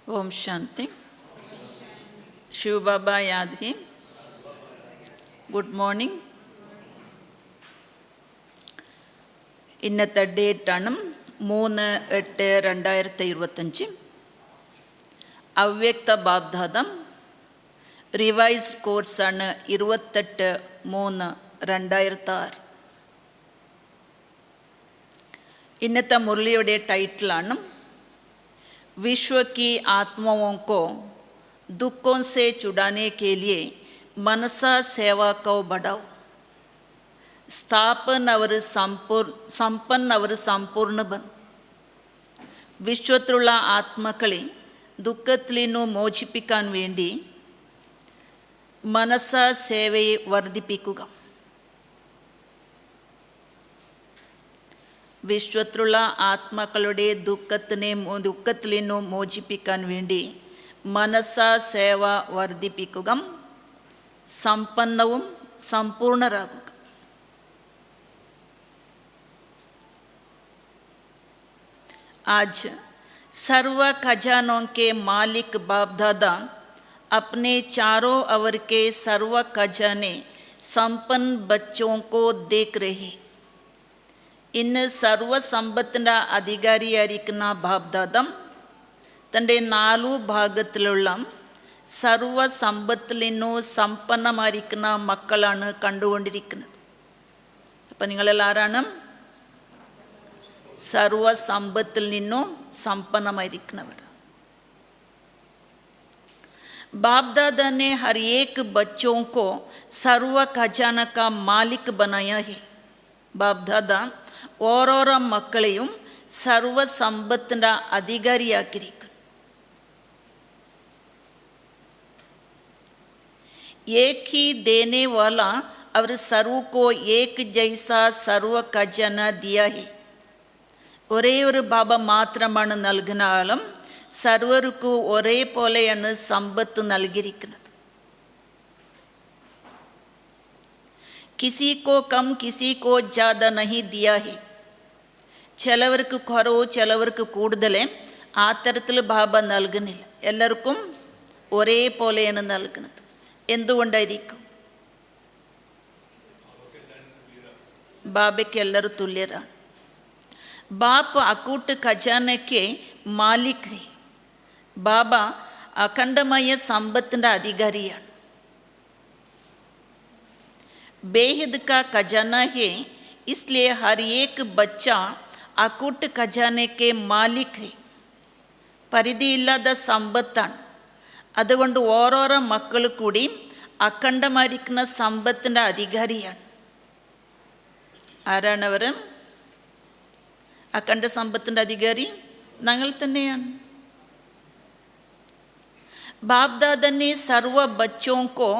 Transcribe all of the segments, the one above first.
ओम शांति। शिव बाबा याद ही। Good morning. ഇന്നത്തെ ഡേറ്റാണ് 3/8/2025. അവ്യക്ത ബാബ്ദാദം റിവൈസ്ഡ് കോഴ്സാണ് 28/3/2006. ഇന്നത്തെ മുരളിയുടെ ടൈറ്റിലാണ് विश्व की आत्माओं को दुखों से छुड़ाने के लिए मनसा सेवा को बढ़ाओ. संपन्न और संपूर्ण बन. വിശ്വത്തിലുള്ള ആത്മാക്കളെ ദുഃഖത്തിൽ നിന്ന് മോചിപ്പിക്കാൻ വേണ്ടി മനസാ സേവയെ വർദ്ധിപ്പിക്കുക. വിശ്വത്തിലുള്ള ആത്മാക്കളുടെ ദുഃഖത്തിൽ നിന്നും മോചിപ്പിക്കാൻ വേണ്ടി മനസാ സേവ വർദ്ധിപ്പിക്കുക, സമ്പന്നവും സമ്പൂർണരാകുക. आज सर्व खजानों के मालिक बाप दादा अपने चारों ओर के सर्व खजाने संपन्न बच्चों को देख रहे. ഇന്ന് സർവസമ്പത്തിൻ്റെ അധികാരിയായിരിക്കുന്ന ബാബ്ദാദം തൻ്റെ 4 ഭാഗത്തിലുള്ള സർവസമ്പത്തിൽ നിന്നും സമ്പന്നമായിരിക്കുന്ന മക്കളാണ് കണ്ടുകൊണ്ടിരിക്കുന്നത്. അപ്പം നിങ്ങളെല്ലാം ആരാണ്? സർവസമ്പത്തിൽ നിന്നും സമ്പന്നമായിരിക്കുന്നവർ. बाप-दादा ने हर एक बच्चों को सर्व खजाना का मालिक बनाया है. बाप-दादा ഓരോരോ മക്കളെയും സർവസമ്പത്തിൻ്റെ അധികാരിയാക്കിയിരിക്കുന്നു. एक ही देने वाला और सर्व को एक जैसा सर्व खजाना दिया है. ഒരേ ഒരു ബാബ മാത്രമാണ് നൽകുന്ന ആളും സർവർക്കും ഒരേപോലെയാണ് സമ്പത്ത് നൽകിയിരിക്കുന്നത്. किसी को कम किसी को ज़्यादा नहीं दिया है. ചിലവർക്ക് കുറവ് ചിലവർക്ക് കൂടുതൽ ആ തരത്തിൽ ബാബ നൽകുന്നില്ല. എല്ലാവർക്കും ഒരേപോലെയാണ് നൽകുന്നത്. എന്തുകൊണ്ടായിരിക്കും? ബാബയ്ക്ക് എല്ലാവരും തുല്യരാണ്. ബാപ്പ് അക്കൂട്ട് ഖജാനയ്ക്ക് മാലിക് ഹൈ. ബാബ അഖണ്ഡമായ സമ്പത്തിൻ്റെ അധികാരിയാണ്. बेहद का खजाना है, इसलिए हर एक बच्चा अकूट खजाने के मालिक है. പരിധിയില്ലാത്ത സമ്പത്താണ്. അതുകൊണ്ട് ഓരോരോ മക്കൾ കൂടി അഖണ്ഡമായിരിക്കുന്ന സമ്പത്തിൻ്റെ അധികാരിയാണ്. ആരാണവർ? അഖണ്ഡ സമ്പത്തിൻ്റെ അധികാരി ഞങ്ങൾ തന്നെയാണ്. बाप दादा ने सर्व बच्चों को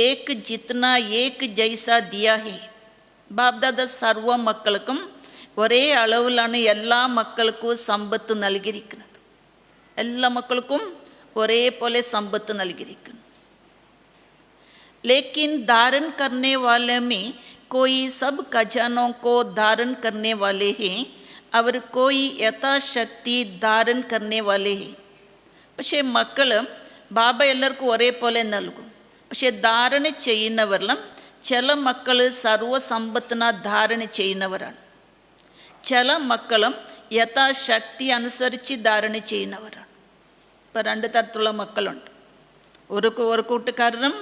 एक जितना एक जैसा दिया है. बाप दादा सर्व മക്കൾക്കും ഒരേ അളവിലാണ് എല്ലാ മക്കൾക്കും സമ്പത്ത് നൽകിയിരിക്കുന്നത്. എല്ലാ മക്കൾക്കും ഒരേപോലെ സമ്പത്ത് നൽകിയിരിക്കുന്നു. लेकिन धारण करने वाले में कोई सब खजानों को धारण करने वाले हैं और कोई यथाशक्ति धारण करने वाले हैं. പക്ഷേ മക്കൾ ബാബ എല്ലാവർക്കും ഒരേപോലെ നൽകും. പക്ഷെ ധാരണ ചെയ്യുന്നവരെല്ലാം ചില മക്കൾ സർവസമ്പത്തിനെ ധാരണ ചെയ്യുന്നവരാണ്. ചില മക്കളും യഥാശക്തി അനുസരിച്ച് ധാരണ ചെയ്യുന്നവരാണ്. ഇപ്പം 2 തരത്തിലുള്ള മക്കളുണ്ട്. ഒരു കൂട്ടുകാരനും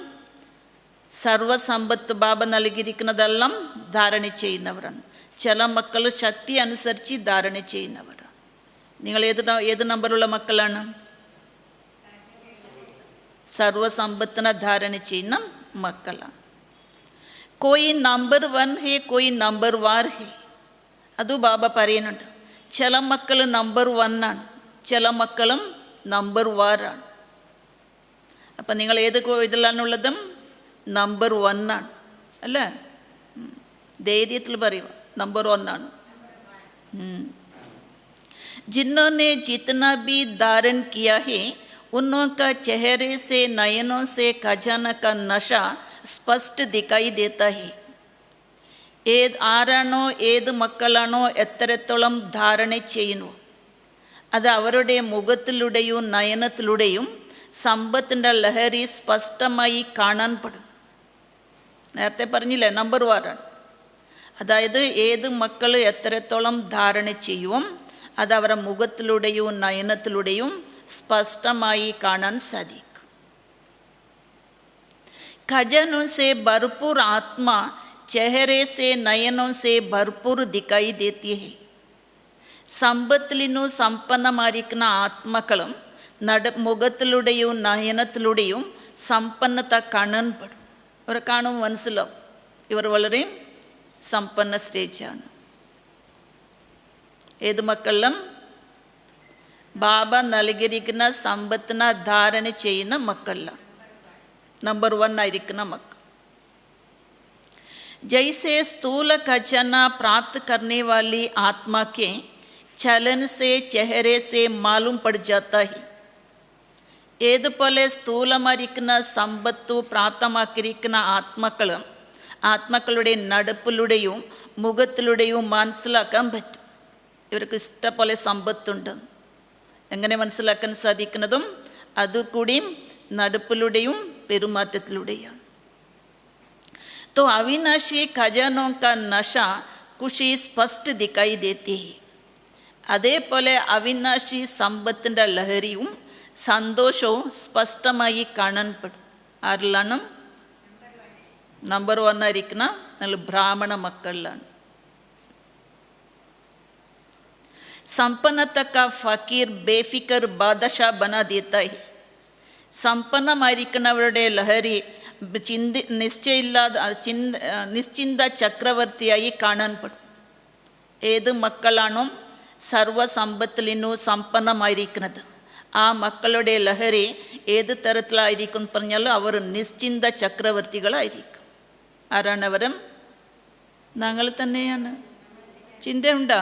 സർവസമ്പത്ത് ബാബ നൽകിയിരിക്കുന്നതെല്ലാം ധാരണ ചെയ്യുന്നവരാണ്. ചില മക്കൾ ശക്തി അനുസരിച്ച് ധാരണ ചെയ്യുന്നവരാണ്. നിങ്ങൾ ഏത് നമ്പറുള്ള മക്കളാണ്? സർവസമ്പത്തിനെ ധാരണ ചെയ്യുന്ന മക്കളാണ്. കോയി നമ്പർ 1 ഹേ, കോയി നമ്പർ 2 ഹേ. അത് ബാബ പറയുന്നുണ്ട്. ചില മക്കൾ നമ്പർ 1 ആണ്, ചില മക്കളും നമ്പർ 2 ആണ്. അപ്പം നിങ്ങൾ ഏത് ഇതിലാണുള്ളതും? നമ്പർ 1 ആണ് അല്ലേ? ധൈര്യത്തിൽ പറയുക, നമ്പർ 1 ആണ്. जिन्होंने जितना भी धारण किया है उनका चेहरे से नयनों से खजाना का नशा स्पष्ट दिखाई देता है. ആരാണോ ഏത് മക്കളാണോ എത്രത്തോളം ധാരണ ചെയ്യുന്നു അത് അവരുടെ മുഖത്തിലൂടെയും നയനത്തിലൂടെയും സമ്പത്തിൻ്റെ ലഹരി സ്പഷ്ടമായി കാണാൻ പെടും. നേരത്തെ പറഞ്ഞില്ലേ, നമ്പർ 1 അതായത് ഏത് മക്കൾ എത്രത്തോളം ധാരണ ചെയ്യും അത് അവരുടെ മുഖത്തിലൂടെയും നയനത്തിലൂടെയും സ്പഷ്ടമായി കാണാൻ സാധിക്കും. खजानों से भरपूर आत्मा चेहरे से नयनों से भरपूर दिखाई देती है. സമ്പത്തിലിനു സമ്പന്നമായിരിക്കുന്ന ആത്മാക്കളും മുഖത്തിലൂടെയും നയനത്തിലൂടെയും സമ്പന്നത കാണാൻ പെടും. ഇവരെ കാണുമ്പോൾ മനസ്സിലാവും ഇവർ വളരെ സമ്പന്ന സ്റ്റേജാണ്. ഏത് മക്കളിലും ബാബ നൽകിയിരിക്കുന്ന സമ്പത്തിനെ ധാരണ ചെയ്യുന്ന മക്കളിലാണ് नंबर 1 आയിരിക്കുന്ന മക്കൾ. जैसे स्थूल खजाना प्राप्त करने वाली आत्मा के चलन से चेहरे से मालूम पड़ जाता है. ഏതുപോലെ സ്ഥൂലമായിരിക്കുന്ന സമ്പത്തു പ്രാപ്തമാക്കിയിരിക്കുന്ന ആത്മാക്കളുടെ നടപ്പിലൂടെയും മുഖത്തിലൂടെയും മനസ്സിലാക്കാൻ പറ്റും ഇവർക്ക് ഇഷ്ടപോലെ സമ്പത്തുണ്ട്. എങ്ങനെ മനസ്സിലാക്കാൻ സാധിക്കുന്നതും അതുകൂടിയും നടപ്പിലൂടെയും പെരുമാറ്റത്തിലൂടെയാണ്. तो अविनाशी खजानों का नशा खुशी स्पष्ट दिखाई देती है. അതേപോലെ അവിനാശി സമ്പത്തിൻ്റെ ലഹരിയും സന്തോഷവും സ്പഷ്ടമായി കാണാൻ പെടും. ആരിലാണ്? നമ്പർ 1 ആയിരിക്കുന്ന നല്ല ബ്രാഹ്മണ മക്കളിലാണ്. संपन्नता का फकीर बेफिकर बादशाह बना देता है. സമ്പന്നമായിരിക്കുന്നവരുടെ ലഹരി നിശ്ചിന്ത ചക്രവർത്തിയായി കാണാൻ പെടും. ഏത് മക്കളാണോ സർവസമ്പത്തിലിനു സമ്പന്നമായിരിക്കുന്നത് ആ മക്കളുടെ ലഹരി ഏത് തരത്തിലായിരിക്കും പറഞ്ഞാൽ അവർ നിശ്ചിന്ത ചക്രവർത്തികളായിരിക്കും. ആരാണവരും? ഞങ്ങൾ തന്നെയാണ്. ചിന്തയുണ്ടോ?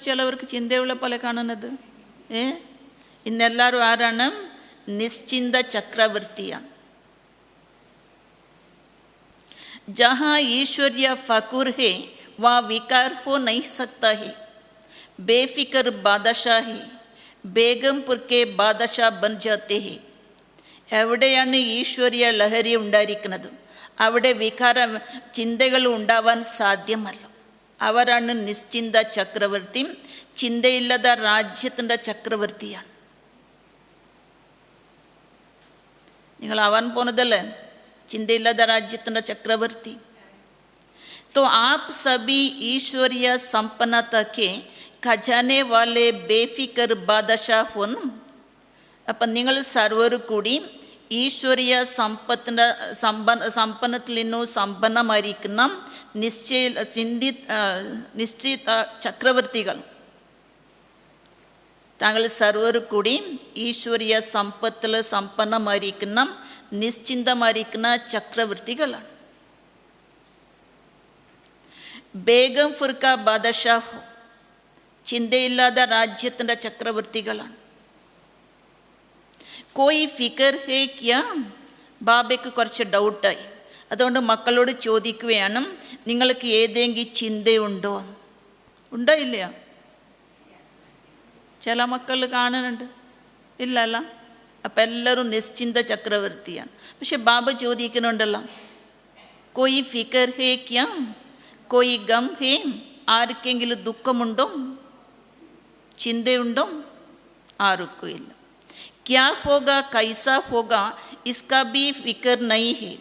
ചിലവർക്ക് ചിന്തയുള്ള പോലെ കാണുന്നത്. ഇന്നെല്ലാവരും ആരാണ്? निश्चिंत चक्रवर्तियान. जहाँ ईश्वरीय फकूर है वहाँ विकार हो नहीं सकता है. बेफिक्र बादशाह है, बेगमपुर के बादशाह बन जाते हैं. എവിടെയാണ് ഈശ്വരീയ ലഹരി ഉണ്ടായിരിക്കുന്നത് അവിടെ വികാര ചിന്തകൾ ഉണ്ടാവാൻ സാധ്യമല്ല. അവരാണ് നിശ്ചിന്ത ചക്രവർത്തി. ചിന്തയില്ലാത്ത രാജ്യത്തിൻ്റെ ചക്രവർത്തിയാണ്. നിങ്ങൾ ആവാൻ പോകുന്നതല്ലേ ചിന്തയില്ലാത്ത രാജ്യത്തിൻ്റെ ചക്രവർത്തി. तो आप सभी ईश्वरीय संपन्नता के खजाने वाले बेफिक्र बादशाह हो. അപ്പം നിങ്ങൾ സർവരും കൂടി ഈശ്വരീയ സമ്പന്നത്തിലിനു സമ്പന്നമായിരിക്കുന്ന നിശ്ചിത ചക്രവർത്തികൾ. താങ്കൾ സർവരും കൂടി ഈശ്വരീയ സമ്പത്തിൽ സമ്പന്നമായിരിക്കുന്ന നിശ്ചിന്തമായിരിക്കുന്ന ചക്രവർത്തികളാണ്. ബേഗം ഫുർക്ക ബാദഷാഹു ചിന്തയില്ലാത്ത രാജ്യത്തിൻ്റെ ചക്രവർത്തികളാണ്. കോയി ഫിക്കർ ഹേ ക്യാ? ബാബയ്ക്ക് കുറച്ച് ഡൗട്ടായി. അതുകൊണ്ട് മക്കളോട് ചോദിക്കുകയാണ്, നിങ്ങൾക്ക് ഏതെങ്കിലും ചിന്തയുണ്ടോ? ഉണ്ടോ ഇല്ലയോ? ചില മക്കൾ കാണുന്നുണ്ട്, ഇല്ലല്ല. അപ്പം എല്ലാവരും നിശ്ചിന്ത ചക്രവർത്തിയാണ്. പക്ഷെ ബാബ ചോദിക്കുന്നുണ്ടല്ലോ, കോയി ഫിക്കർ ഹേ ക്യാ? കോയി ഗം ഹേ? ആർക്കെങ്കിലും ദുഃഖമുണ്ടോ? ചിന്തയുണ്ടോ? ആർക്കും ഇല്ല. ക്യാ ഹോഗ കൈസ ഹോഗ ഇസ്കാ ബി ഫിക്കർ നൈ ഹേ.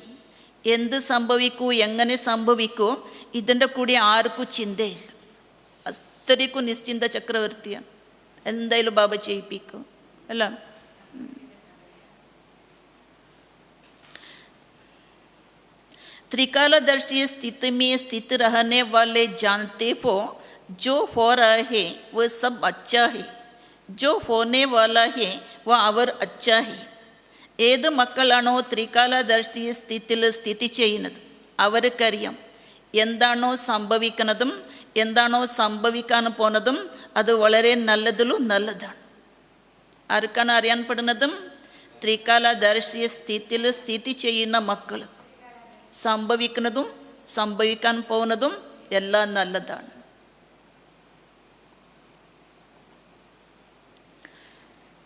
എന്ത് സംഭവിക്കൂ, എങ്ങനെ സംഭവിക്കൂ, ഇതിൻ്റെ കൂടി ആർക്കും ചിന്തയില്ല. അത്രയ്ക്കും നിശ്ചിന്ത ചക്രവർത്തിയാണ്. എന്തായാലും ബാബ ചെയ്യിപ്പിക്കും അല്ല. त्रिकालदर्शी स्थिति में स्थित रहने वाले जानते हो जो हो रहा है वह सब अच्छा है, जो होने वाला है वह और अच्छा है. ഏത് മക്കളാണോ ത്രികാലദർശി സ്ഥിതിയിൽ സ്ഥിതി ചെയ്യുന്നത് അവർക്കറിയാം എന്താണോ സംഭവിക്കുന്നതും എന്താണോ സംഭവിക്കാൻ പോകുന്നതും അത് വളരെ നല്ലതിലും നല്ലതാണ്. ആർക്കാണ് അറിയാൻ പെടുന്നതും? ത്രികാലദർശി സ്ഥിതിയിൽ സ്ഥിതി ചെയ്യുന്ന മക്കൾ. സംഭവിക്കുന്നതും സംഭവിക്കാൻ പോകുന്നതും എല്ലാം നല്ലതാണ്.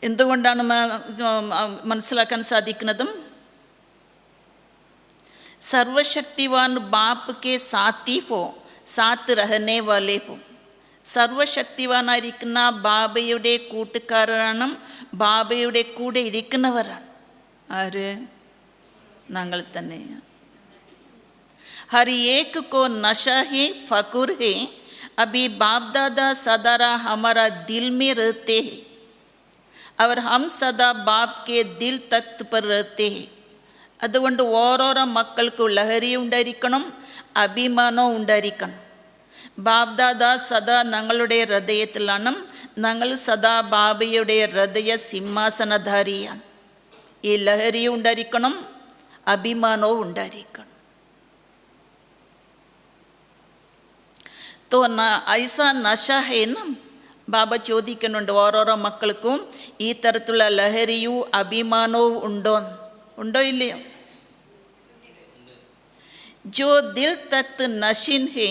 എന്തുകൊണ്ടാണ് മനസ്സിലാക്കാൻ സാധിക്കുന്നതും? സർവശക്തിവാൻ ബാപ്പ് കെ സാത്തി ഹോ സാത്ത് രഹനെ വാലേ ഹോ. സർവശക്തിവാനായിരിക്കുന്ന ബാബയുടെ കൂട്ടുകാരാണ്, ബാബയുടെ കൂടെ ഇരിക്കുന്നവരാണ്. ആര്? ഞങ്ങൾ തന്നെയാണ്. हर एक को नशा है, फकुर है, अभी बाप दादा सदारा हमारा दिल में रहते हैं और हम सदा बाप के दिल तख्त पर रहते हैं. അതുകൊണ്ട് ഓരോരോ മക്കൾക്കും ലഹരി ഉണ്ടായിരിക്കണം, അഭിമാനവും ഉണ്ടായിരിക്കണം. ബാബ്ദാദ സദാ ഞങ്ങളുടെ ഹൃദയത്തിലാണ്. ഞങ്ങൾ സദാ ബാബയുടെ ഹൃദയ സിംഹാസനധാരിയാണ്. ഈ ലഹരിയും ഉണ്ടായിരിക്കണം, അഭിമാനവും ഉണ്ടായിരിക്കണം. तो ऐसा नशा है ना, ബാബ ചോദിക്കുന്നുണ്ട് ഓരോരോ മക്കൾക്കും ഈ തരത്തിലുള്ള ലഹരിയും അഭിമാനവും ഉണ്ടോ ഇല്ലയോ? जो दिल तख्त नशीन है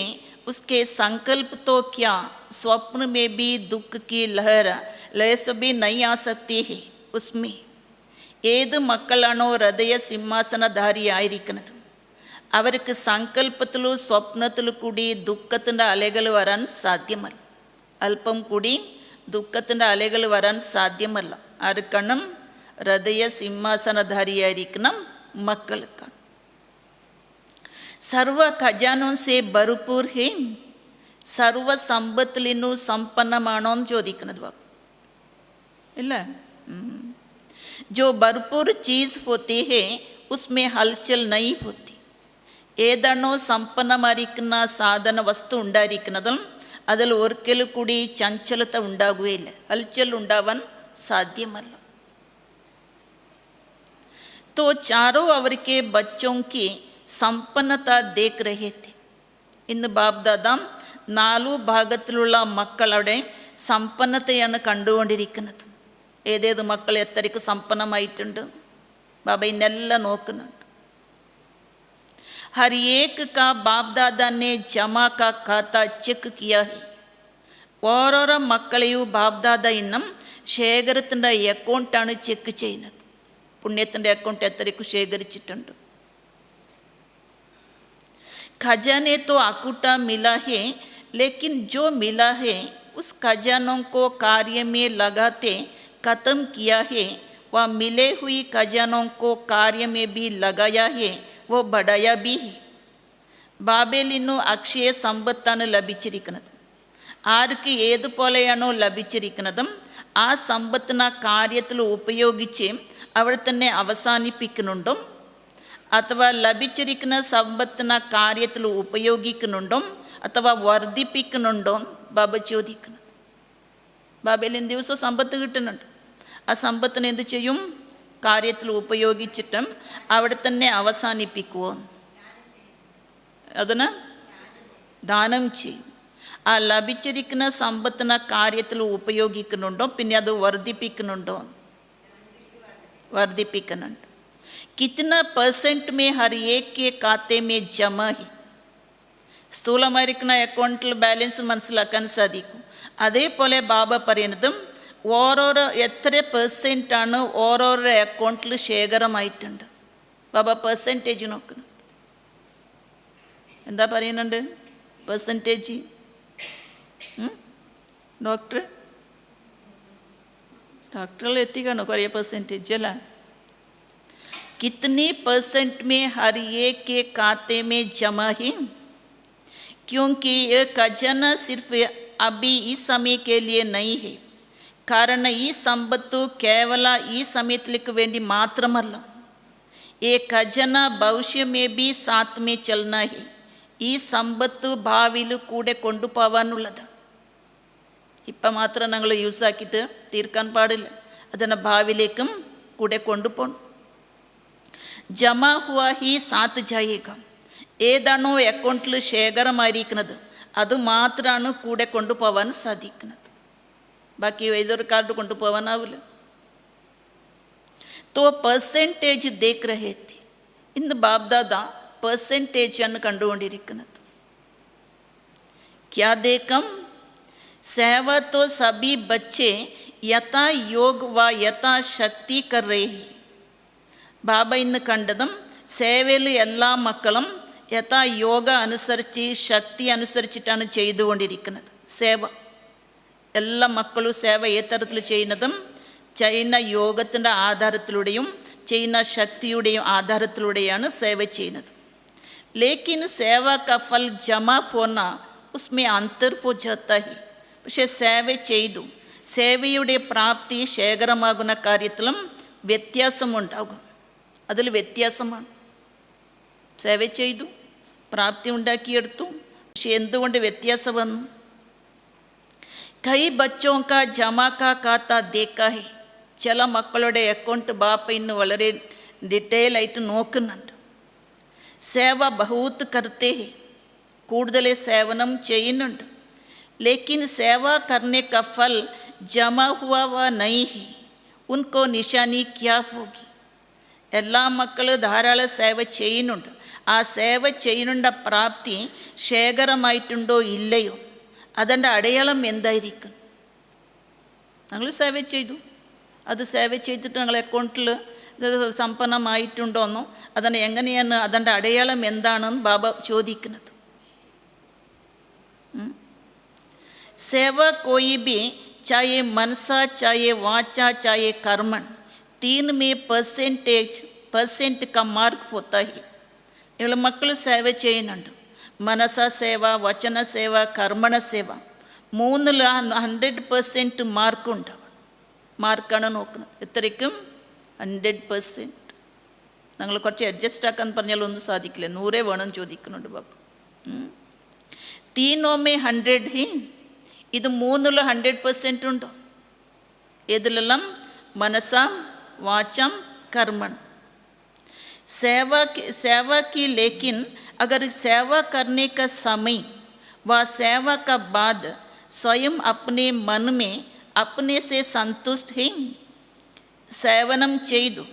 उसके संकल्प तो क्या, स्वप्न में भी दुख की लहर भी नहीं आ सकती है उसमें. ഏത് മക്കളാണോ ഹൃദയ സിംഹാസനധാരി ആയിരിക്കുന്നത് അവർക്ക് സങ്കല്പത്തിലും സ്വപ്നത്തിലും കൂടി ദുഃഖത്തിൻ്റെ അലകൾ വരാൻ സാധ്യമല്ല. അല്പം കൂടി ദുഃഖത്തിൻ്റെ അലകൾ വരാൻ സാധ്യമല്ല. ആർക്കാണ്? ഹൃദയ സിംഹാസനധാരിയായിരിക്കണം മക്കൾക്കാണ്. സർവ ഖജാനോ സെ ഭർപൂർ ഹേ, സർവ സമ്പത്തിൽ നിന്നും സമ്പന്നമാണോ എന്ന് ചോദിക്കുന്നത് ബാബു ഇല്ല. जो भरपूर चीज़ होती है उसमें हलचल नहीं होती. ഏതാണോ സമ്പന്നമായിരിക്കുന്ന സാധന വസ്തു ഉണ്ടായിരിക്കുന്നതും അതിൽ ഒരിക്കലും കൂടി ചഞ്ചലത ഉണ്ടാകുകയില്ല, ഹൽച്ചൽ ഉണ്ടാവാൻ സാധ്യമല്ല. तो चारों അവർ के बच्चों की സമ്പന്നത देख रहे थे. ഇന്ന് ബാബ്ദാദ 4 ഭാഗത്തിലുള്ള മക്കളുടെ സമ്പന്നതയാണ് കണ്ടുകൊണ്ടിരിക്കുന്നത്. ഏതേത് മക്കൾ എത്രയ്ക്ക് സമ്പന്നമായിട്ടുണ്ട് ബാബ ഇന്നെല്ലാം നോക്കുന്നുണ്ട്. हर एक का बाप दादा ने जमा का खाता ചെക്ക് किया है. ഓരോരോ മക്കളെയും ബാബ്ദാദ ഇന്നും ശേഖരത്തിൻ്റെ അക്കൗണ്ടാണ് ചെക്ക് ചെയ്യുന്നത്. പുണ്യത്തിൻ്റെ അക്കൗണ്ട് എത്രയ്ക്ക് ശേഖരിച്ചിട്ടുണ്ട്. खजाने तो अकूटा मिला है, लेकिन जो मिला है उस खजानों को कार्य में लगाते खत्म किया है. वह मिले हुई खजानों को कार्य में भी लगाया है, वो बढ़ाया भी है. ബാബയിൽ നിന്നും അക്ഷയ സമ്പത്താണ് ലഭിച്ചിരിക്കുന്നത്. ആർക്ക് ഏതുപോലെയാണോ ലഭിച്ചിരിക്കുന്നതും ആ സമ്പത്തിനെ കാര്യത്തിൽ ഉപയോഗിച്ച് അവിടെ തന്നെ അവസാനിപ്പിക്കുന്നുണ്ടോ അഥവാ ലഭിച്ചിരിക്കുന്ന സമ്പത്തിനെ കാര്യത്തിൽ ഉപയോഗിക്കുന്നുണ്ടോ അഥവാ വർദ്ധിപ്പിക്കുന്നുണ്ടോ ബാബ ചോദിക്കുന്നത്. ബാബയിൽ ദിവസം സമ്പത്ത് കിട്ടുന്നുണ്ട്. ആ സമ്പത്തിനെ എന്ത് ചെയ്യും? കാര്യത്തിൽ ഉപയോഗിച്ചിട്ടും അവിടെ തന്നെ അവസാനിപ്പിക്കുമോ? അതിന് ദാനം ചെയ്യും. ആ ലഭിച്ചിരിക്കുന്ന സമ്പത്തിനെ കാര്യത്തിൽ ഉപയോഗിക്കുന്നുണ്ടോ പിന്നെ അത് വർദ്ധിപ്പിക്കുന്നുണ്ടോ? വർദ്ധിപ്പിക്കുന്നുണ്ട്. കിतना % में हर एक के खाते में जमा है. സ്ഥൂലമായിരിക്കുന്ന അക്കൗണ്ടിൽ ബാലൻസ് മനസ്സിലാക്കാൻ സാധിക്കും. അതേപോലെ ബാബ പറയുന്നതും ഓരോരോ എത്ര % ഓരോരോ അക്കൗണ്ടിൽ ശേഖരമായിട്ടുണ്ട്. ബാബ പെർസെൻറ്റേജ് നോക്കുന്നു. എന്താ പറയുന്നുണ്ട്? പെർസെൻറ്റേജ് ഡോക്ടറിൽ എത്തിക്കാണോ കുറേ പെർസെൻറ്റേജ് അല്ല. कितने % में हर एक के खाते में जमा है, क्योंकि यह खजाना सिर्फ अभी इस समय के लिए नहीं है. कारण ഈ സമ്പത്ത് കേവല ഈ സമയത്തിലേക്ക് വേണ്ടി മാത്രമല്ല. ये खजाना भविष्य में भी साथ में चलना है. ഈ സമ്പത്ത് ഭാവിയിൽ കൂടെ കൊണ്ടുപോകാനുള്ളത്. ഇപ്പം മാത്രം ഞങ്ങൾ യൂസാക്കിയിട്ട് തീർക്കാൻ പാടില്ല. അതിനെ ഭാവിയിലേക്കും കൂടെ കൊണ്ടുപോകണം. ജമാ ഹുവാ ഹി സാത്ത് ജായേഗ. ഏതാണോ അക്കൗണ്ടിൽ ശേഖരമായിരിക്കുന്നത് അത് മാത്രമാണ് കൂടെ കൊണ്ടുപോകാൻ സാധിക്കുന്നത്. ബാക്കി ഏതൊരു കാർഡ് കൊണ്ടുപോകാനാവില്ല. तो പെർസെൻറ്റേജ് देख रहे थे. ഇന്ന് ബാബ്ദാദ പെർസെൻറ്റേജ് ആണ് കണ്ടുകൊണ്ടിരിക്കുന്നത്. क्या देखम? सेवा तो सभी बच्चे യഥാ योग व यथा शक्ति कर रहे हैं. ബാബ ഇന്ന് കണ്ടതും സേവയിൽ എല്ലാ മക്കളും യഥാ യോഗ അനുസരിച്ച് ശക്തി അനുസരിച്ചിട്ടാണ് ചെയ്തുകൊണ്ടിരിക്കുന്നത്. സേവ എല്ലാ മക്കളും സേവ ഏത് തരത്തിൽ ചെയ്യുന്നതും ചെയ്യുന്ന യോഗത്തിൻ്റെ ആധാരത്തിലൂടെയും ചെയ്യുന്ന ശക്തിയുടെയും ആധാരത്തിലൂടെയാണ് സേവ ചെയ്യുന്നത്. ലേക്കിൻ സേവ ക ഫൽ ജമാ പോന്ന ഉസ്മേ അന്തർ പോ ജാത്താ ഹി. പക്ഷേ സേവ ചെയ്തു സേവയുടെ പ്രാപ്തി ശേഖരമാകുന്ന കാര്യത്തിലും വ്യത്യാസമുണ്ടാകും. അതിൽ വ്യത്യാസമാണ്. സേവ ചെയ്തു പ്രാപ്തി ഉണ്ടാക്കിയെടുത്തു, പക്ഷെ എന്തുകൊണ്ട് വ്യത്യാസം വന്നു? കൈ ബച്ചോ കാ ജമാ കാ കാത്ത ദേക്കാ ഹെ. ചില മക്കളുടെ അക്കൗണ്ട് ബാപ്പ ഇന്ന് വളരെ ഡീറ്റെയിൽ ആയിട്ട് നോക്കുന്നുണ്ട്. സേവ ബഹൂത്ത് കർത്തേ ഹെ, കൂടുതൽ സേവനം ചെയ്യുന്നുണ്ട്. ലേക്കിൻ സേവ കർനെ ക ഫൽ ജമാ ഹുവാ വ നഹീ ഹെ, ഉൻകോ നിശാനി ക്യാ ഹോഗി. എല്ലാ മക്കളും ധാരാളം സേവ ചെയ്യുന്നുണ്ട്. ആ സേവ ചെയ്യുന്നുണ്ട പ്രാപ്തി ശേഖരമായിട്ടുണ്ടോ ഇല്ലയോ, അതിൻ്റെ അടയാളം എന്തായിരിക്കും? ഞങ്ങൾ സേവ ചെയ്തു, അത് സേവ ചെയ്തിട്ട് ഞങ്ങൾ അക്കൗണ്ടിൽ സമ്പന്നമായിട്ടുണ്ടോന്നോ, അതിന് എങ്ങനെയാണ്, അതിൻ്റെ അടയാളം എന്താണെന്ന് ബാബ ചോദിക്കുന്നത്. സേവ കോയി ബി ചായേ മനസ ചായേ വാച ചായേ കർമ്മൻ 3 में % का मार्क होता है. നിങ്ങൾ മക്കൾ സേവ ചെയ്യുന്നുണ്ട്. മനസ സേവ, വചന സേവ, കർമ്മണ സേവ, 3ൽ 100% മാർക്കുണ്ട്. മാർക്കാണ് നോക്കുന്നത്. എത്രയ്ക്കും 100%. ഞങ്ങൾ കുറച്ച് അഡ്ജസ്റ്റ് ആക്കാൻ പറഞ്ഞാൽ ഒന്നും സാധിക്കില്ല. 100 വേണം ചോദിക്കുന്നുണ്ട് ബാബ. 3 में 100 ഹി. ഇത് 3ൽ 100% ഉണ്ടോ? ഏതിലെല്ലാം? മനസ, वाचम कर्मण. सेवा की लेकिन अगर सेवा करने का समय व सेवा का बाद स्वयं अपने मन में अपने से संतुष्ट है. സേവനം ചെയ്തു,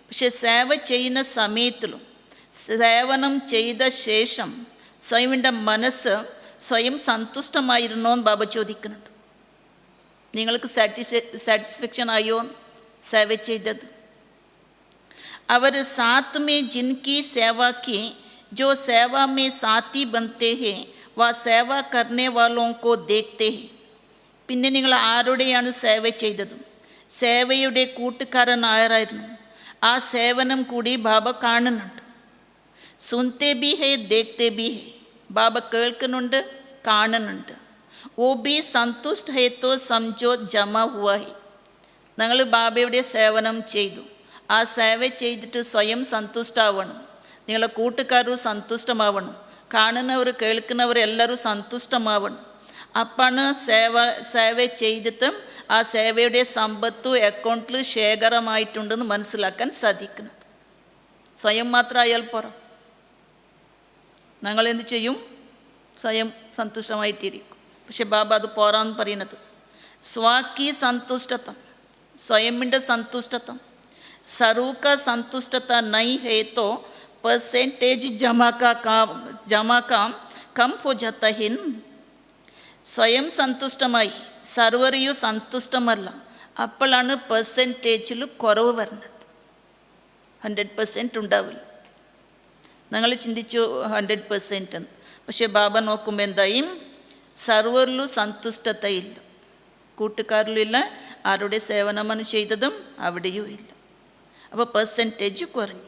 പക്ഷെ സേവ ചെയ്യുന്ന സമയത്തിലും സേവനം ചെയ്ത ശേഷം സ്വയമിൻ്റെ മനസ്സ് സ്വയം സന്തുഷ്ടമായിരുന്നോ എന്ന് ബാബ ചോദിക്കുന്നുണ്ട്. നിങ്ങൾക്ക് സാറ്റിസ്ഫാക്ഷൻ ആയോ सेवा ചെയ്തത്? അവർ साथ में जिनकी सेवा की जो सेवा में साथी बनते हैं वह सेवा करने वालों को देखते हैं. പിന്നെ നിങ്ങൾ ആരുടെയാണ് സേവ ചെയ്തത്? സേവയുടെ കൂട്ടുകാരൻ ആരായിരുന്നു? ആ സേവനം കൂടി ബാബ കാണുന്നുണ്ട്. സുൻതേ ബി ഹേ ദേഖ്തേ ബി ഹേ. ബാബ കേൾക്കുന്നുണ്ട്, കാണുന്നുണ്ട്. ഓ ബി സന്തുഷ്ട ഹേ തോ സംജോ ജമാ ഹുവാ ഹേ. ഞങ്ങൾ ബാബയുടെ സേവനം ചെയ്തു. ആ സേവ ചെയ്തിട്ട് സ്വയം സന്തുഷ്ടാവണം. നിങ്ങളെ കൂട്ടുകാരും സന്തുഷ്ടമാവണം. കാണുന്നവർ, കേൾക്കുന്നവർ എല്ലാവരും സന്തുഷ്ടമാവണം. അപ്പാണ് സേവ ചെയ്തിട്ട് ആ സേവയുടെ സമ്പത്തും അക്കൗണ്ടിൽ ശേഖരമായിട്ടുണ്ടെന്ന് മനസ്സിലാക്കാൻ സാധിക്കുന്നത്. സ്വയം മാത്രമായാൽ പോരാ. ഞങ്ങൾ എന്ത് ചെയ്യും? സ്വയം സന്തുഷ്ടമായിട്ടിരിക്കും. പക്ഷെ ബാബ അത് പോരാന്ന് പറയുന്നത്. സ്വാക്കി സന്തുഷ്ടത്വം, സ്വയമിൻ്റെ സന്തുഷ്ടത്വം. സറൂക്ക സന്തുഷ്ടത നൈ ഹേ തോ പെർസെൻറ്റേജ് ജമാ കാം കം ഹോ ജാത്താ ഹേ. സ്വയം സന്തുഷ്ടമായി സർവറിയും സന്തുഷ്ടമല്ല, അപ്പോഴാണ് പെർസെൻറ്റേജിൽ കുറവ് വരുന്നത്. 100% ഉണ്ടാവില്ല. ഞങ്ങൾ ചിന്തിച്ചു 100% എന്ന്. പക്ഷെ ബാബ നോക്കുമ്പോൾ എന്തായി? സർവറിലും സന്തുഷ്ടതയില്ല, കൂട്ടുകാരിലും ഇല്ല, ആരുടെ സേവനമാണ് ചെയ്തതും അവിടെയും ഇല്ല. അപ്പോൾ പെർസെൻറ്റേജ് കുറഞ്ഞു.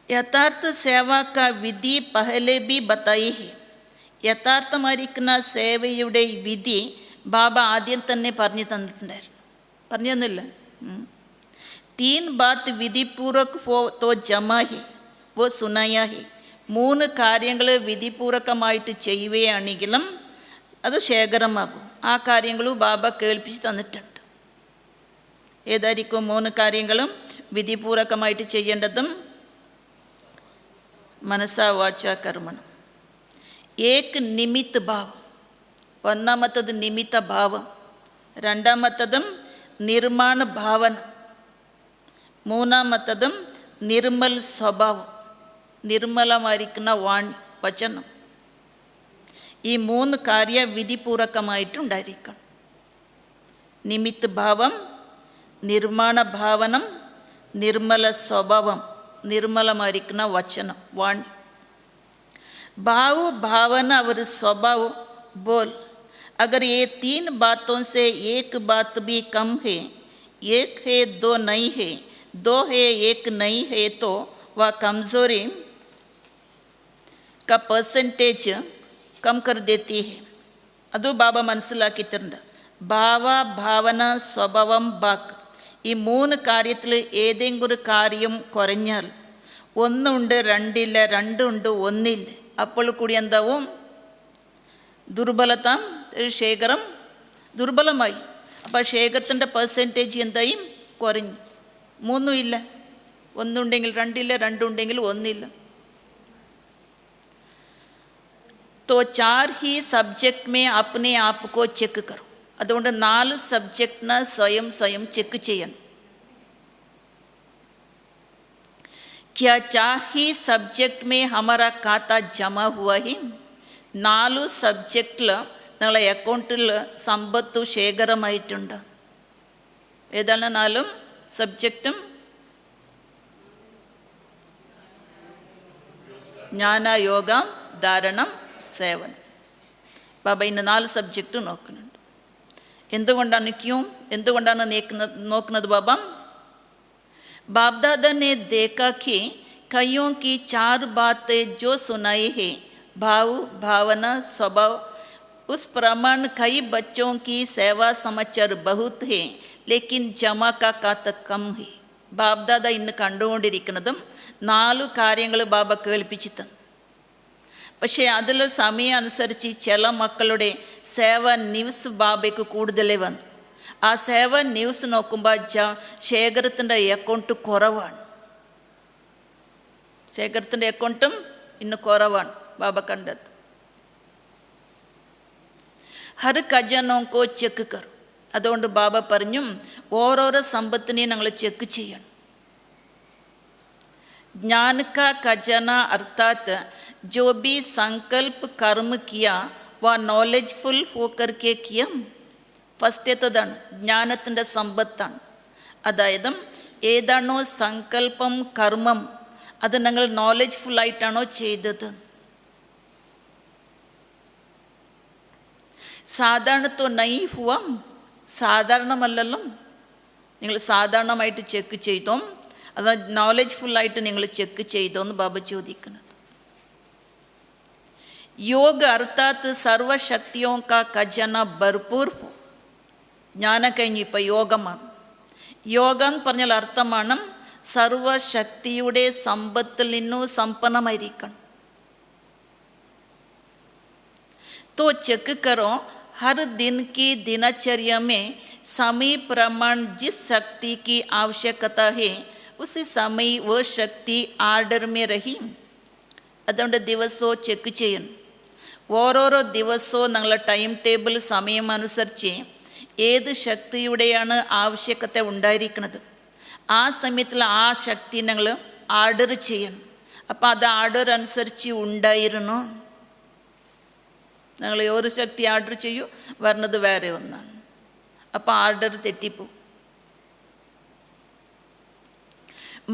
യഥാർത്ഥ സേവാക്ക വിധി പഹലെ ബി ബത്തായി ഹെ. യഥാർത്ഥമായിരിക്കുന്ന സേവയുടെ വിധി ബാബ ആദ്യം തന്നെ പറഞ്ഞു തന്നിട്ടുണ്ടായിരുന്നു. പറഞ്ഞു തന്നില്ല? 3 ബാത്ത് വിധിപൂർവക് തോ ജമാ ഹെ വോ സുനായ ഹെ. 3 കാര്യങ്ങൾ വിധിപൂർവകമായിട്ട് ചെയ്യുകയാണെങ്കിലും അത് ശേഖരമാകും. ആ കാര്യങ്ങളും ബാബ കേൾപ്പിച്ച് തന്നിട്ടുണ്ട്. ഏതായിരിക്കും 3 കാര്യങ്ങളും വിധിപൂർവകമായിട്ട് ചെയ്യേണ്ടതും? മനസ്സാ, വാച, കർമ്മണം. ഏക് നിമിത്ത ഭാവം. ഒന്നാമത്തത് നിമിത്ത ഭാവം, രണ്ടാമത്തതും നിർമ്മാണ ഭാവന, മൂന്നാമത്തതും നിർമ്മൽ സ്വഭാവം, നിർമ്മലമായിരിക്കുന്ന വാണി, വചനം. ഈ 3 കാര്യ വിധിപൂർവകമായിട്ടുണ്ടായിരിക്കണം. നിമിത്ത ഭാവം, നിർമ്മാണ ഭാവനം, നിർമ്മല സ്വഭാവം, നിർമ്മലമായിരിക്കുന്ന വചനം വാണി. भाव, भावना और स्वभाव बोल, अगर ये तीन बातों से एक बात भी कम है, एक है दो नहीं है, दो है एक नहीं है, तो वह कमज़ोरी का परसेंटेज कम कर देती है. ಅದು ಬಾಬಾ മനസ്സിലാക്കിയിട്ടുണ്ട്. ഭാവ, ഭാവന, സ്വഭാവം, ബാക്ക്, ഈ മൂന്ന് കാര്യത്തിൽ ഏതെങ്കിലും ഒരു കാര്യം കുറഞ്ഞാൽ, ഒന്നുണ്ട് രണ്ടില്ല, രണ്ടുണ്ട് ഒന്നില്ല, അപ്പോൾ കൂടി എന്താവും? ദുർബലത, ശേഖരം ദുർബലമായി. അപ്പോൾ ശേഖരത്തിൻ്റെ പെർസെൻറ്റേജ് എന്തായി? കുറഞ്ഞു. മൂന്നുമില്ല, ഒന്നുണ്ടെങ്കിൽ രണ്ടില്ല, രണ്ടുണ്ടെങ്കിൽ ഒന്നില്ല. तो 4 ही सब्जेक्ट में अपने आप को चेक करो. അതുകൊണ്ട് 4 സബ്ജക്റ്റിന് സ്വയം ചെക്ക് ചെയ്യണം. क्या 4 ही सब्जेक्ट में हमारा खाता जमा हुआ है? 4 സബ്ജക്റ്റിൽ നിങ്ങളെ അക്കൗണ്ടിൽ സമ്പത്ത് ശേഖരമായിട്ടുണ്ട്. ഏതാണ് 4 സബ്ജക്റ്റും? ജ്ഞാന, യോഗ, ധാരണം, സേവനം. ബാബ ഇന്ന് 4 സബ്ജക്റ്റ് നോക്കുന്നുണ്ട്. എന്തുകൊണ്ടാണ് നോക്കുന്നത് ബാബ? बाप-दादा ने देखा कि कईयों की 4 बातें जो सुनाई है, भाव, भावना, स्वभाव, उस प्रमाण कई बच्चों की सेवा समाचार बहुत है, लेकिन जमा का खाता कम है. ബാപ്ദാദ ഇന്ന് കണ്ടുകൊണ്ടിരിക്കുന്നതും 4 കാര്യങ്ങൾ ബാബ കേൾപ്പിച്ചു തന്നു. പക്ഷേ അതിൽ സമയം അനുസരിച്ച് ചില മക്കളുടെ സേവ ന്യൂസ് ബാബയ്ക്ക് കൂടുതലേ വന്നു. ആ സേവ ന്യൂസ് നോക്കുമ്പോൾ ശേഖരത്തിൻ്റെ അക്കൗണ്ട് കുറവാണ്. ശേഖരത്തിൻ്റെ അക്കൗണ്ടും ഇന്ന് കുറവാണ് ബാബ കണ്ടത്. ഹർ ഖജാനോക്കോ ചെക്ക് കറു. അതുകൊണ്ട് ബാബ പറഞ്ഞു, ഓരോരോ സമ്പത്തിനെയും ഞങ്ങൾ ചെക്ക് ചെയ്യണം. ज्ञान का खजाना अर्थात जो भी संकल्प कर्म किया वह नॉलेजफुल होकर के किया. ഫസ്റ്റത്തേതാണ് ജ്ഞാനത്തിൻ്റെ സമ്പത്താണ്. അതായത് ഏതാണോ സങ്കല്പം, കർമ്മം, അത് ഞങ്ങൾ നോളജ്ഫുള്ളായിട്ടാണോ ചെയ്തത്. സാധാരണത്തോ നൈ ഹുവ, സാധാരണമല്ലല്ലോ. നിങ്ങൾ സാധാരണമായിട്ട് ചെക്ക് ചെയ്തോ, അത് നോളജ്ഫുള്ളായിട്ട് നിങ്ങൾ ചെക്ക് ചെയ്തോ എന്ന് ബാബ ചോദിക്കുന്നത്. योग अर्थात सर्वशक्तियों का खजाना भरपूर हो. ജ്ഞാനം കഴിഞ്ഞ് ഇപ്പോൾ യോഗമാണ്. യോഗം എന്ന് പറഞ്ഞാൽ അർത്ഥമാണ് സർവശക്തിയുടെ സമ്പത്തിൽ നിന്നും സമ്പന്നമായിരിക്കണം. तो चेक करो हर दिन की दिनचर्या में समय प्रमाण जिस शक्ति की आवश्यकता है उसी समय वो शक्ति आर्डर में रही. അതുകൊണ്ട് ദിവസവും ചെക്ക് ചെയ്യണം. ഓരോരോ ദിവസവും ഞങ്ങളുടെ ടൈം ടേബിൾ സമയം അനുസരിച്ച് ഏത് ശക്തിയുടെയാണ് ആവശ്യകത ഉണ്ടായിരിക്കുന്നത്, ആ സമയത്തിൽ ആ ശക്തി ഞങ്ങൾ ആർഡർ ചെയ്യണം. അപ്പോൾ അത് ആർഡർ അനുസരിച്ച് ഉണ്ടായിരുന്നു. ഞങ്ങൾ ഒരു ശക്തി ആർഡർ ചെയ്യൂ, വരുന്നത് വേറെ ഒന്നാണ്. അപ്പോൾ ആർഡർ തെറ്റിപ്പോവും.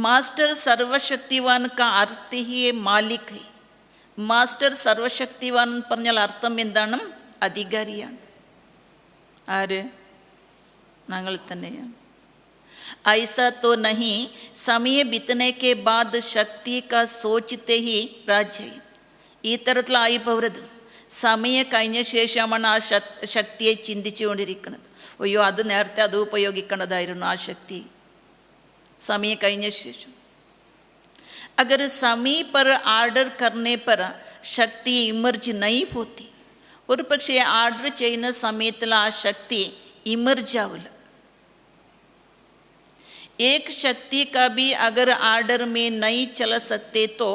മാസ്റ്റർ സർവശക്തിവാൻ കാ അർത്ഥ ഹി മാലിക് ഹി. മാസ്റ്റർ സർവശക്തിവാൻ എന്ന് പറഞ്ഞാൽ അർത്ഥം എന്താണ്? അധികാരിയാണ്. ആര്? ഞങ്ങൾ തന്നെയാണ്. ऐसा तो नहीं समय बीतने के बाद शक्ति का सोचते ही राज्य. ഈ തരത്തിലായി പോകരുത്. സമയം കഴിഞ്ഞ ശേഷമാണ് ആ ശക്തിയെ ചിന്തിച്ചുകൊണ്ടിരിക്കുന്നത്. അയ്യോ, അത് നേരത്തെ അത് ഉപയോഗിക്കേണ്ടതായിരുന്നു ആ ശക്തി. समय കഴിഞ്ഞ ശേഷം अगर समय पर आर्डर करने पर शक्ति इमर्ज नहीं होती. ഒരു പക്ഷേ ആർഡർ ചെയ്യുന്ന സമയത്തിൽ ആ ശക്തി ഇമർജ് ആവില്ല. एक शक्ति का भी अगर आर्डर में नहीं चल सकते तो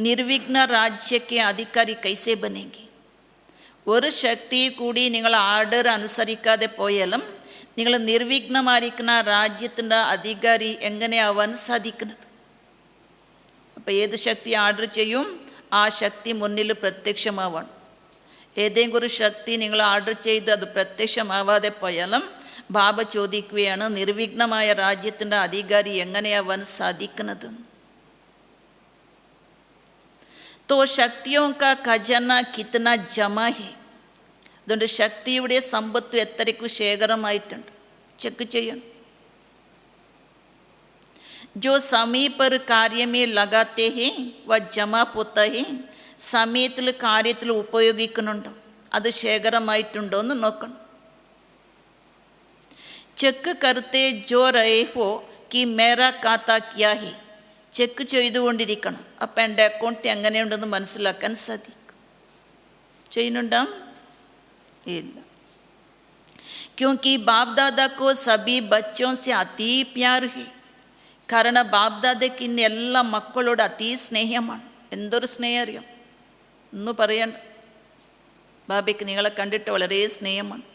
निर्विघ्न राज्य के अधिकारी कैसे बनेंगे. ഒരു ശക്തി കൂടി നിങ്ങൾ ആർഡർ അനുസരിക്കാതെ പോയാലും നിങ്ങൾ നിർവിഘ്നമായിരിക്കുന്ന രാജ്യത്തിൻ്റെ അധികാരി എങ്ങനെയാവാൻ സാധിക്കുന്നത്? അപ്പോൾ ഏത് ശക്തി ആർഡർ ചെയ്യും, ആ ശക്തി മുന്നിൽ പ്രത്യക്ഷമാവണം. ഏതെങ്കിലും ഒരു ശക്തി നിങ്ങൾ ആർഡർ ചെയ്ത് അത് പ്രത്യക്ഷമാവാതെ പോയാലും ബാബ ചോദിക്കുകയാണ്, നിർവിഘ്നമായ രാജ്യത്തിൻ്റെ അധികാരി എങ്ങനെയാവാൻ സാധിക്കുന്നത്? तो शक्तियों का खजाना कितना जमा है. അതുകൊണ്ട് ശക്തിയുടെ സമ്പത്ത് എത്രയ്ക്ക് ശേഖരമായിട്ടുണ്ട് ചെക്ക് ചെയ്യണം. जो समय पर कार्य में लगाते हैं वह जमा होता है. സമയത്തിൽ കാര്യത്തിൽ ഉപയോഗിക്കുന്നുണ്ടോ, അത് ശേഖരമായിട്ടുണ്ടോ എന്ന് നോക്കണം. ചെക്ക് കർത്തെ ജോ രഹേ ഹോ കി മേരാ ഖാത്ത ക്യാ ഹെ. ചെക്ക് ചെയ്തുകൊണ്ടിരിക്കണം. അപ്പം എൻ്റെ അക്കൗണ്ട് എങ്ങനെയുണ്ടെന്ന് മനസ്സിലാക്കാൻ സാധിക്കും. ചെയ്യുന്നുണ്ടോ? ഇല്ല. ക്യോങ്കി ബാപ് ദാദാക്കോ സബി ബച്ചോ സെ അതി പ്യാർ ഹെ. കാരണം ബാപ് ദാദയ്ക്ക് ഇന്ന് എല്ലാ മക്കളോട് അതി സ്നേഹമാണ്. എന്തൊരു സ്നേഹം അറിയാം എന്ന് പറയണ്ട. ബാബയ്ക്ക് നിങ്ങളെ കണ്ടിട്ട് വളരെ സ്നേഹമാണ്.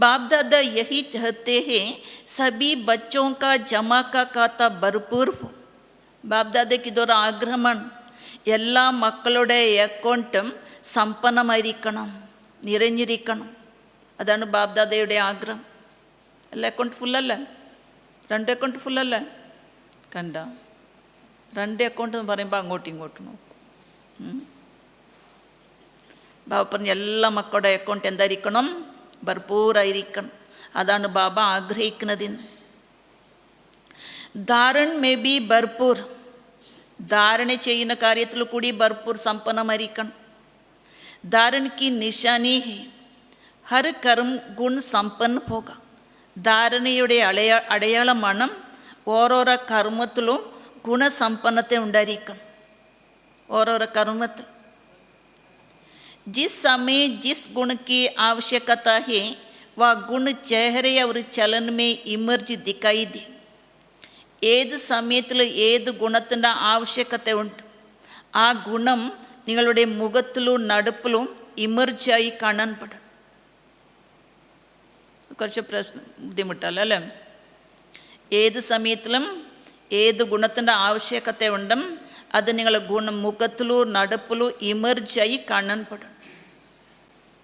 बाप दादा यही चाहते हैं सभी बच्चों का जमा का खाता भरपूर हो. ബാപ് ദാദയ്ക്ക് ഇതൊരു ആഗ്രഹമാണ്. എല്ലാ മക്കളുടെ അക്കൗണ്ടും സമ്പന്നമായിരിക്കണം, നിറഞ്ഞിരിക്കണം. അതാണ് ബാപ് ദാദയുടെ ആഗ്രഹം. എല്ലാ അക്കൗണ്ട് ഫുള്ളല്ല, 2 അക്കൗണ്ട് ഫുള്ളല്ല. കണ്ട 2 അക്കൗണ്ട് എന്ന് പറയുമ്പോൾ അങ്ങോട്ടും ഇങ്ങോട്ടും നോക്കും. ബാബ പറഞ്ഞ എല്ലാ മക്കളുടെ അക്കൗണ്ട് എന്തായിരിക്കണം? ഭർപൂറായിരിക്കണം. അതാണ് ബാബ ആഗ്രഹിക്കുന്നതിന്. ധാരൺ മേ ബി ഭർപൂർ. ധാരണ ചെയ്യുന്ന കാര്യത്തിൽ കൂടി ഭർപൂർ സമ്പന്നമായിരിക്കണം. ധാരൺ കി നിശാനി ഹെ ഹർ കർമ്മ ഗുൺ സമ്പന്ന പോക. ധാരണയുടെ അടയാളമാണ് ഓരോരോ കർമ്മത്തിലും ഗുണസമ്പന്നത ഉണ്ടായിരിക്കണം. ഓരോരോ കർമ്മത്തിൽ जिस समय जिस गुण की आवश्यकता है वह गुण चेहरे और चलन में इमर्ज दिखाई दे. ഏത് സമയത്തിൽ ഏത് ഗുണത്തിൻ്റെ ആവശ്യകത ഉണ്ട്, ആ ഗുണം നിങ്ങളുടെ മുഖത്തിലും നടപ്പിലും ഇമർജായി കാണാൻപ്പെടും. കുറച്ച് ബുദ്ധിമുട്ടല്ല അല്ലേ? ഏത് സമയത്തിലും ഏത് ഗുണത്തിൻ്റെ ആവശ്യകത ഉണ്ടും അത് നിങ്ങളുടെ മുഖത്തിലും നടപ്പിലും ഇമർജായി കാണാൻപ്പെടും.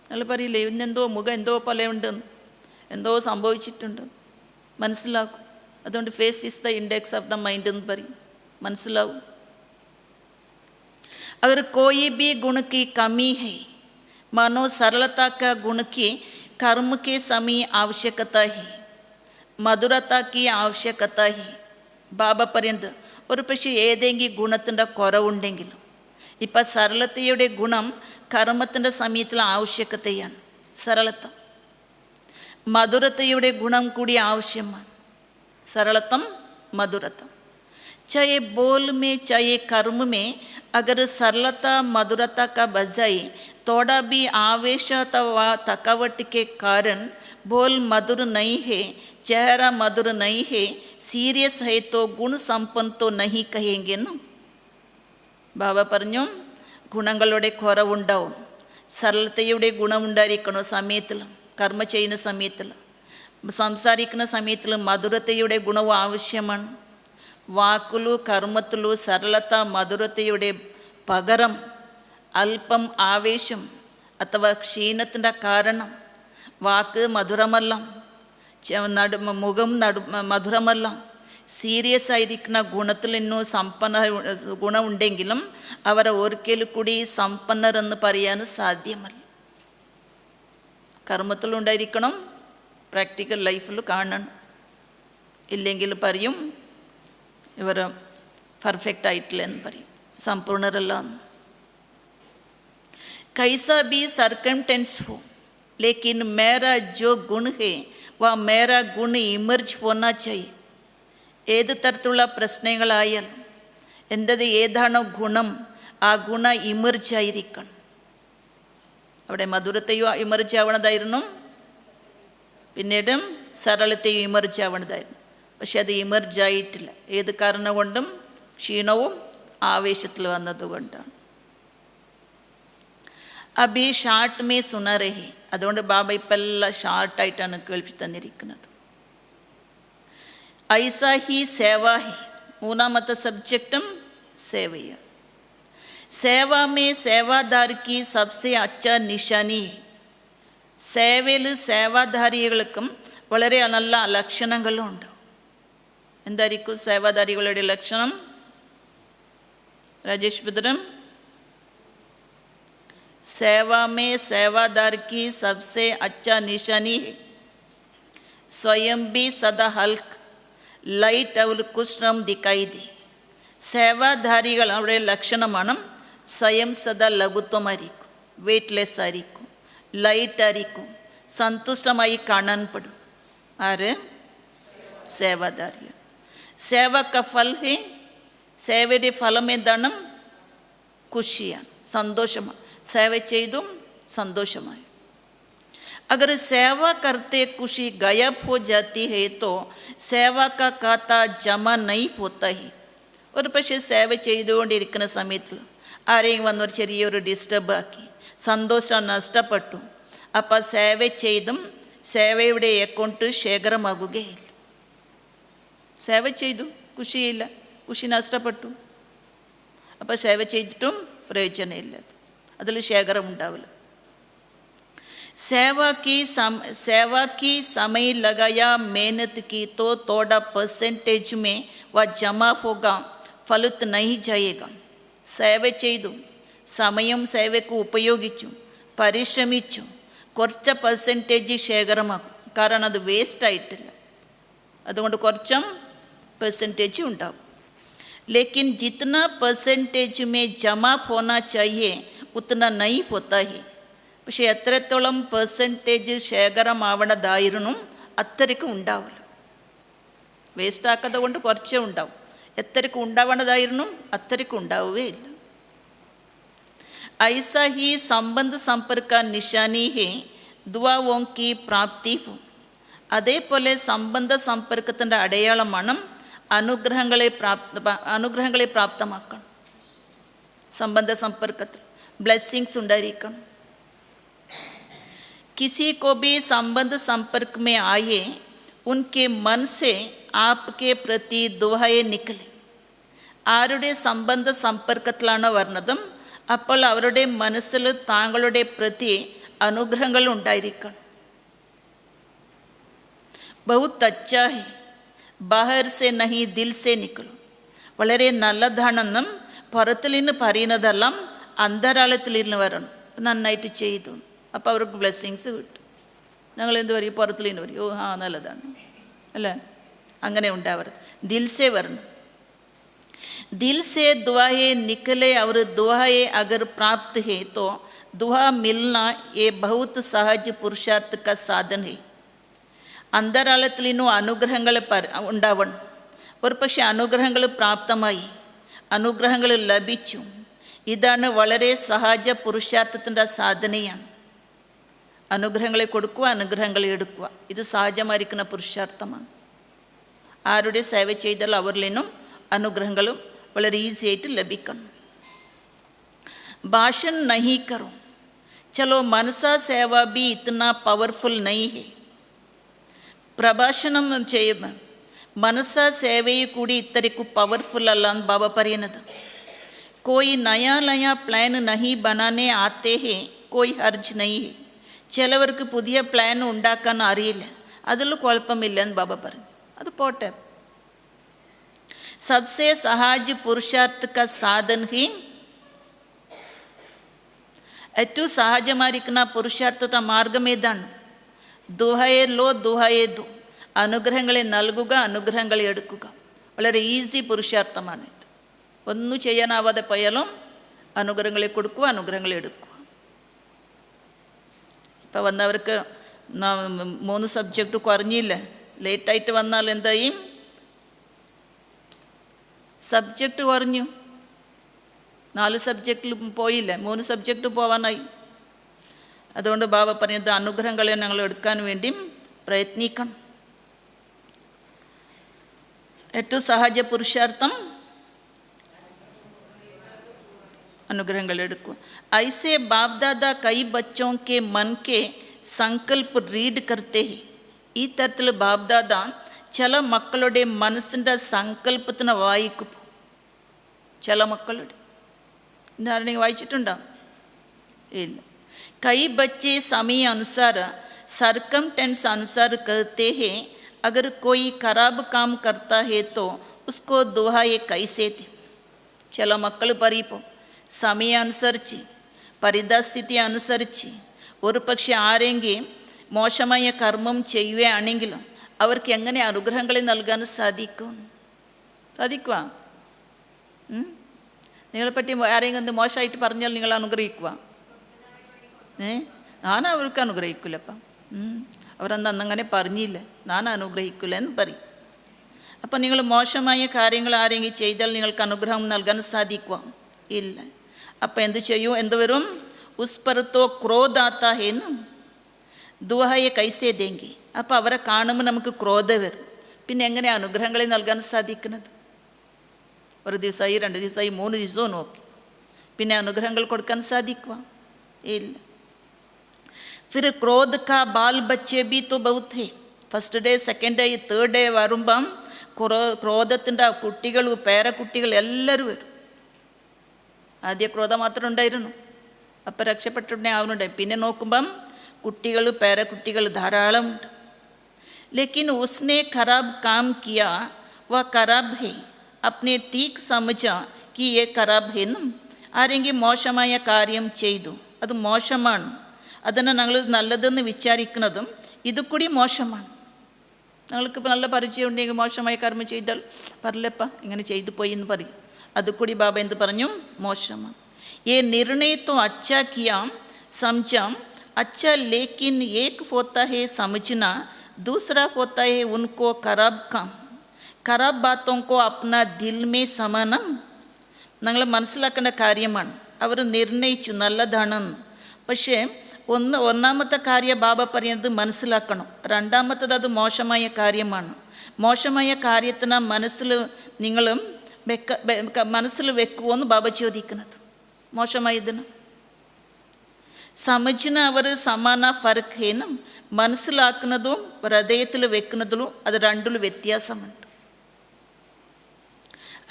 നിങ്ങൾ പറയില്ലേ, ഇന്നെന്തോ മുഖം എന്തോ പോലെ ഉണ്ട്, എന്തോ സംഭവിച്ചിട്ടുണ്ട്, മനസ്സിലാക്കും. അതുകൊണ്ട് face is the index of the mind എന്ന് പറയും, മനസ്സിലാവും. अगर कोई भी गुण की कमी है मानो सरलता का गुण की कर्म के समय आवश्यकता है, मधुरता की आवश्यकता है. ബാബ പറയുന്നത് ഒരു പക്ഷേ ഏതെങ്കിലും ഗുണത്തിൻ്റെ കുറവുണ്ടെങ്കിലും, ഇപ്പം സരളതയുടെ ഗുണം കർമ്മത്തിൻ്റെ സമയത്തിൽ ആവശ്യകതയാണ്, സരളത്വം. മധുരതയുടെ ഗുണം കൂടി ആവശ്യമാണ്, सरलतम मधुरतम. चाहे बोल में चाहे कर्म में अगर सरलता मधुरता का बजाय थोड़ा भी आवेश अथवा थकावट के कारण बोल मधुर नहीं है, चेहरा मधुर नहीं है, सीरियस है तो गुण संपन्न तो नहीं कहेंगे ना. ബാബ പറഞ്ഞു, ഗുണങ്ങളുടെ കുറവുണ്ടാവും. സരളതയുടെ ഗുണമുണ്ടായിരിക്കണം സമയത്തിൽ, കർമ്മ ചെയ്യുന്ന സമയത്തിൽ. സംസാരിക്കുന്ന സമയത്തിൽ മധുരതയുടെ ഗുണവും ആവശ്യമാണ്. വാക്കുലു കർമ്മത്തിലു സരളത മധുരതയുടെ പകരം അല്പം ആവേശം അഥവാ ക്ഷീണത്തിൻ്റെ കാരണം വാക്ക് മധുരമല്ല, മുഖം മധുരമല്ല. സീരിയസ് ആയിരിക്കുന്ന ഗുണത്തിൽ ഇന്നും സമ്പന്ന ഗുണമുണ്ടെങ്കിലും അവരെ ഒരിക്കലും കൂടി സമ്പന്നരെന്ന് പറയാൻ സാധ്യമല്ല. കർമ്മത്തിലുണ്ടായിരിക്കണം, പ്രാക്ടിക്കൽ ലൈഫിൽ കാണണം. ഇല്ലെങ്കിൽ പറയും ഇവർ പെർഫെക്റ്റ് ആയിട്ടില്ല എന്ന് പറയും, സമ്പൂർണ്ണരല്ല. कैसा भी सरकमटेंस हो लेकिन मेरा जो गुण है वह मेरा गुण इमर्ज होना चाहिए. ഏത് തരത്തിലുള്ള പ്രശ്നങ്ങളായാലും എൻ്റേത് ഏതാണോ ഗുണം ആ ഗുണ ഇമർജ് ആയിരിക്കണം. അവിടെ മധുരത്തെയോ ഇമർജ് ആവണതായിരുന്നു, പിന്നീടും സരളത്തെയും ഇമർജ് ആവണതായിരുന്നു. പക്ഷെ അത് ഇമർജ് ആയിട്ടില്ല. ഏത് കാരണം കൊണ്ടും ക്ഷീണവും ആവേശത്തിൽ വന്നതുകൊണ്ടാണ്. അബി ഷാർട്ട് മേ സുനരഹി. അതുകൊണ്ട് ബാബ ഇപ്പം എല്ലാം ഷാർട്ടായിട്ടാണ് കേൾപ്പി തന്നിരിക്കുന്നത്. ഐസാ ഹി സേവ ഹി. മൂന്നാമത്തെ സബ്ജക്റ്റും സേവയാണ്. സേവ മേ സേവാദാർ കി സബ്സെ അച്ഛ നിശാനി ഹി. സേവയിൽ സേവാധാരികൾക്കും വളരെ നല്ല ലക്ഷണങ്ങളുണ്ട്. എന്തായിരിക്കും സേവാധാരികളുടെ ലക്ഷണം? രാജേഷ് ബദ്രം, सेवा में सेवादार की सबसे अच्छा निशानी है स्वयं भी सदा हल्क ലൈറ്റ് അവർ കുശ്രം ദിക്കായി ദി. സേവാധാരികൾ അവരുടെ ലക്ഷണമാണ് സ്വയം സദാ ലഘുത്വമായിരിക്കും, വെയ്റ്റ്ലെസ് ആയിരിക്കും, ലൈറ്റായിരിക്കും, സന്തുഷ്ടമായി കാണാൻപ്പെടും. ആര്? സേവാധാരികൾ. സേവ ക ഫൽ ഹേ, സേവയുടെ ഫലം എന്താണ്? ഖുഷിയാണ്, സന്തോഷമാണ്. സേവ ചെയ്തും സന്തോഷമായി. अगर सेवा करते खुशी गायब हो जाती है तो सेवा का खाता जमा नहीं होता है. ഒരു പക്ഷേ സേവ ചെയ്തുകൊണ്ടിരിക്കുന്ന സമയത്തിൽ ആരെയും വന്നൊരു ചെറിയൊരു ഡിസ്റ്റർബ് ആക്കി, സന്തോഷം നഷ്ടപ്പെട്ടു. അപ്പം സേവ ചെയ്തും സേവയുടെ അക്കൗണ്ട് ശേഖരമാകുകയില്ല. സേവ ചെയ്തു, ഖുഷിയില്ല, ഖുഷി നഷ്ടപ്പെട്ടു. അപ്പം സേവ ചെയ്തിട്ടും പ്രയോജനമില്ല, അതിൽ ശേഖരം ഉണ്ടാവില്ല. सेवा की समय लगाया, मेहनत की तो थोड़ा परसेंटेज में वह जमा होगा, फलित नहीं जाएगा. സേവ ചെയ്തു, സമയം സേവയ്ക്ക് ഉപയോഗിച്ചു, പരിശ്രമിച്ചു, കുറച്ച് പെർസെൻറ്റേജ് ശേഖരമാക്കും. കാരണം അത് വേസ്റ്റ് ആയിട്ടില്ല, അതുകൊണ്ട് കുറച്ചും പെർസെൻറ്റേജ് ഉണ്ടാകും. लेकिन जितना परसेंटेज में जमा होना चाहिए उतना नहीं होता है. പക്ഷേ എത്രത്തോളം പെർസെൻറ്റേജ് ശേഖരമാവണതായിരുന്നു അത്രയ്ക്ക് ഉണ്ടാവില്ല. വേസ്റ്റ് ആക്കാതെ കൊണ്ട് കുറച്ചേ ഉണ്ടാവും. എത്രയ്ക്ക് ഉണ്ടാവണതായിരുന്നു അത്രയ്ക്ക് ഉണ്ടാവുകയില്ല. ഐസാ ഹി സംബന്ധ സമ്പർക്ക നിശാനി ഹേ ദുആവോ കി പ്രാപ്തി ഹോ. അതേപോലെ സംബന്ധ സമ്പർക്കത്തിൻ്റെ അടയാളമാണ് അനുഗ്രഹങ്ങളെ പ്രാപ്തമാക്കണം. സംബന്ധ സമ്പർക്കത്തിൽ ബ്ലെസ്സിങ്സ് ഉണ്ടായിരിക്കണം. किसी को भी संबंध संपर्क में आए उनके मन से आपके प्रति दुआएं निकले. ആരുടെ സംബന്ധ സമ്പർക്കത്തിലാണ് വരുന്നതും അപ്പോൾ അവരുടെ മനസ്സിൽ താങ്കളുടെ പ്രതി അനുഗ്രഹങ്ങൾ ഉണ്ടായിരിക്കണം. बहुत अच्छा है, बाहर से नहीं दिल से निकलो. വളരെ നല്ലതാണെന്നും പുറത്തിൽ നിന്ന് പറയുന്നതെല്ലാം അന്തരാളത്തിൽ നിന്ന് വരണം. നന്നായിട്ട് ചെയ്തു, അപ്പോൾ അവർക്ക് ബ്ലെസ്സിങ്സ് കിട്ടും. ഞങ്ങൾ എന്ത് പറയും? പുറത്തിൽ നിന്ന് പറയും, ഓ ആ നല്ലതാണ് അല്ലേ? അങ്ങനെ ഉണ്ടാവരുത്, ദിൽസേ വരണം. ദിൽസേ ദുആയെ നിക്കലെ അവർ ദുആയെ അഗർ പ്രാപ്ത് ഹേ തോ ദുആ മിൽന യേ ബഹുത് സഹജ് പുരുഷാർത്ഥ ക സാധൻ ഹേ. അന്തരാളത്തിൽ നിന്നും അനുഗ്രഹങ്ങൾ ഉണ്ടാവണം. ഒരു പക്ഷേ അനുഗ്രഹങ്ങൾ പ്രാപ്തമായി, അനുഗ്രഹങ്ങൾ ലഭിച്ചു. ഇതാണ് വളരെ സഹജ പുരുഷാർത്ഥത്തിൻ്റെ സാധനയാണ്. അനുഗ്രഹങ്ങളെ കൊടുക്കുക, അനുഗ്രഹങ്ങളെ എടുക്കുക, ഇത് സഹജമായിരിക്കുന്ന പുരുഷാർത്ഥമാണ്. ആരുടെ സേവ ചെയ്താൽ അവരിൽ നിന്നും അനുഗ്രഹങ്ങളും വളരെ ഈസി ആയിട്ട് ലഭിക്കണം. ഭാഷൺ നഹി കറോ, ചലോ മനസാ സേവ ബി ഇतना പവർഫുൾ നഹി ഹേ. പ്രഭാഷണം ചെയ്യുന്ന മനസാ സേവയെ കൂടി ഇത്രയ്ക്ക് പവർഫുൾ അല്ല എന്ന് ബാബ പറയുന്നത്. കോയി നയാ നയാ പ്ലാൻ നഹി ബനാനെ ആത്തേ ഹേ കോയി ഹർജ് നഹി ഹേ. ചിലവർക്ക് പുതിയ പ്ലാൻ ഉണ്ടാക്കാൻ അറിയില്ല, അതിൽ കുഴപ്പമില്ലെന്ന് ബാബ പറഞ്ഞു, അത് പോട്ടെ. സബ്സെ സഹാജ് പുരുഷാർത്ഥ ക സാധൻ ഹി, ഏറ്റവും സഹജമായിരിക്കുന്ന പുരുഷാർത്ഥത്തെ മാർഗം ഏതാണ്? ദുഹയെ ലോ ദുഹയെ ദു, അനുഗ്രഹങ്ങളെ നൽകുക, അനുഗ്രഹങ്ങളെ എടുക്കുക. വളരെ ഈസി പുരുഷാർത്ഥമാണ് ഇത്. ഒന്നും ചെയ്യാനാവാതെ പോയാലും അനുഗ്രഹങ്ങളെ കൊടുക്കുക, അനുഗ്രഹങ്ങളെ എടുക്കുക. ഇപ്പോൾ വന്നവർക്ക് 3 സബ്ജക്റ്റ് കുറഞ്ഞില്ല, ലേറ്റായിട്ട് വന്നാൽ എന്തായി? സബ്ജക്റ്റ് കുറഞ്ഞു. 4 സബ്ജക്റ്റിൽ പോയില്ല, 3 സബ്ജക്റ്റ് പോവാനായി. അതുകൊണ്ട് ബാബ പറഞ്ഞത് അനുഗ്രഹങ്ങളെ ഞങ്ങൾ എടുക്കാൻ വേണ്ടി പ്രയത്നിക്കണം. ഏറ്റവും സഹജ പുരുഷാർത്ഥം अनुग्रहങ്ങൾ എടുക്കുക. ऐसे बाप दादा कई बच्चों के मन के संकल्प रीड करते हैं. ഈ തരത്തിൽ ബാപ് ദാദ ചില മക്കളുടെ മനസ്സിൻ്റെ സങ്കല്പത്തിന് വായിക്കും. ചില മക്കളുടെ ധാരണ വായിച്ചിട്ടുണ്ടോ? ഇല്ല. कई बच्चे समय अनुसार सरकमटेंस अनुसार कहते हैं, अगर कोई खराब काम करता है तो उसको दुहाई कैसे थे. ചില മക്കൾ പറയിപ്പോൾ സമയം അനുസരിച്ച് പരിതസ്ഥിതി അനുസരിച്ച് ഒരു പക്ഷെ ആരെങ്കിലും മോശമായ കർമ്മം ചെയ്യുകയാണെങ്കിലും അവർക്ക് എങ്ങനെ അനുഗ്രഹങ്ങൾ നൽകാൻ സാധിക്കും? സാധിക്കുക? നിങ്ങളെപ്പറ്റി ആരെങ്കിലും മോശമായിട്ട് പറഞ്ഞാൽ നിങ്ങൾ അനുഗ്രഹിക്കുക? ഞാൻ അവർക്ക് അനുഗ്രഹിക്കില്ലപ്പം. അവരന്ന് അന്നങ്ങനെ പറഞ്ഞില്ല, ഞാൻ അനുഗ്രഹിക്കില്ല എന്ന് പറയും. അപ്പം നിങ്ങൾ മോശമായ കാര്യങ്ങൾ ആരെങ്കിലും ചെയ്താൽ നിങ്ങൾക്ക് അനുഗ്രഹം നൽകാൻ സാധിക്കുക? ഇല്ല. അപ്പം എന്ത് ചെയ്യും? എന്ത് വരും? ഉസ്പർത്തോ ക്രോധാത്താഹേനും ദുഹായെ കൈസേ ദേങ്കി. അപ്പം അവരെ കാണുമ്പോൾ നമുക്ക് ക്രോധം വരും. പിന്നെ എങ്ങനെ അനുഗ്രഹങ്ങളെ നൽകാൻ സാധിക്കുന്നത്? ഒരു ദിവസമായി, 2 ദിവസമായി, 3 ദിവസവും നോക്കി, പിന്നെ അനുഗ്രഹങ്ങൾ കൊടുക്കാൻ സാധിക്കുക? ഇല്ല. फिर क्रोध का बाल बच्चे भी तो बहुत है. First day, second day, third day വരുമ്പം ക്രോധത്തിൻ്റെ കുട്ടികൾ, പേരക്കുട്ടികൾ എല്ലാവരും വരും. ആദ്യ ക്രോധം മാത്രം ഉണ്ടായിരുന്നു, അപ്പം രക്ഷപ്പെട്ടുടനെ ആവുന്നുണ്ടായി. പിന്നെ നോക്കുമ്പം കുട്ടികൾ, പേരക്കുട്ടികൾ ധാരാളമുണ്ട്. लेकिन उसने खराब काम किया वह खराब है, अपने ठीक समझा कि ये खराब है ना. ആരെങ്കിലും മോശമായ കാര്യം ചെയ്തു, അത് മോശമാണ്, അതിനെ ഞങ്ങൾ നല്ലതെന്ന് വിചാരിക്കുന്നതും ഇത് കൂടി മോശമാണ്. ഞങ്ങൾക്കിപ്പോൾ നല്ല പരിചയം ഉണ്ടെങ്കിൽ മോശമായ കർമ്മം ചെയ്താൽ പറയലപ്പ ഇങ്ങനെ ചെയ്തു പോയി എന്ന് പറയും. അതുകൂടി ബാബ എന്ത് പറഞ്ഞു? മോശമാണ്. ये निर्णय तो अच्छा किया समझा अच्छा, लेकिन एक होता है समझना, दूसरा होता है उनको खराब काम, खराब बातों को अपना दिल में समाना. ഞങ്ങൾ മനസ്സിലാക്കേണ്ട കാര്യമാണ്. അവർ നിർണയിച്ചു നല്ലതാണെന്ന്. പക്ഷേ ഒന്നാമത്തെ കാര്യം ബാബ പറയുന്നത് മനസ്സിലാക്കണം. രണ്ടാമത്തത് അത് മോശമായ കാര്യമാണ്. മോശമായ കാര്യത്തിന് നിങ്ങളും മനസ്സിൽ വെക്കുമോയെന്ന് ബാബ ചോദിക്കുന്നത്. മോശമായതിന് സമജിന് അവർ സമാന ഫർക്ക് ഹേനും, മനസ്സിലാക്കുന്നതും ഹൃദയത്തിൽ വെക്കുന്നതിലും അത് രണ്ടിലും വ്യത്യാസമുണ്ട്.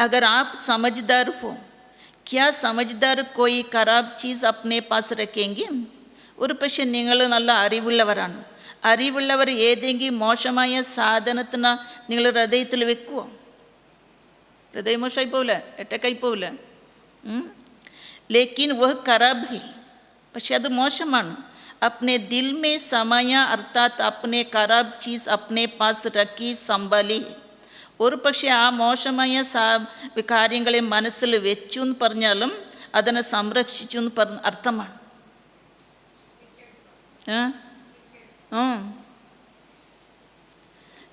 अगर आप समझदार हो, क्या समझदार कोई खराब चीज़ अपने पास रखेंगे? ഒരു പക്ഷേ നിങ്ങൾ നല്ല അറിവുള്ളവരാണ്. അറിവുള്ളവർ ഏതെങ്കിലും മോശമായ സാധനത്തിന് നിങ്ങൾ ഹൃദയത്തിൽ വെക്കുമോ? ഹൃദയം മോശമായി പോവില്ല, എട്ടക്കായി പോവില്ല. ലേക്കിൻ വഹ് ഖറാബ് ഹേ, പക്ഷെ അത് മോശമാണ്. अपने दिल में समाया अर्थात अपने खराब चीज़ अपने पास रखी संभाली. ഒരു പക്ഷേ ആ മോശമായ കാര്യങ്ങളെ മനസ്സിൽ വെച്ചു എന്ന് പറഞ്ഞാലും അതിനെ സംരക്ഷിച്ചു എന്ന് അർത്ഥമാണ്.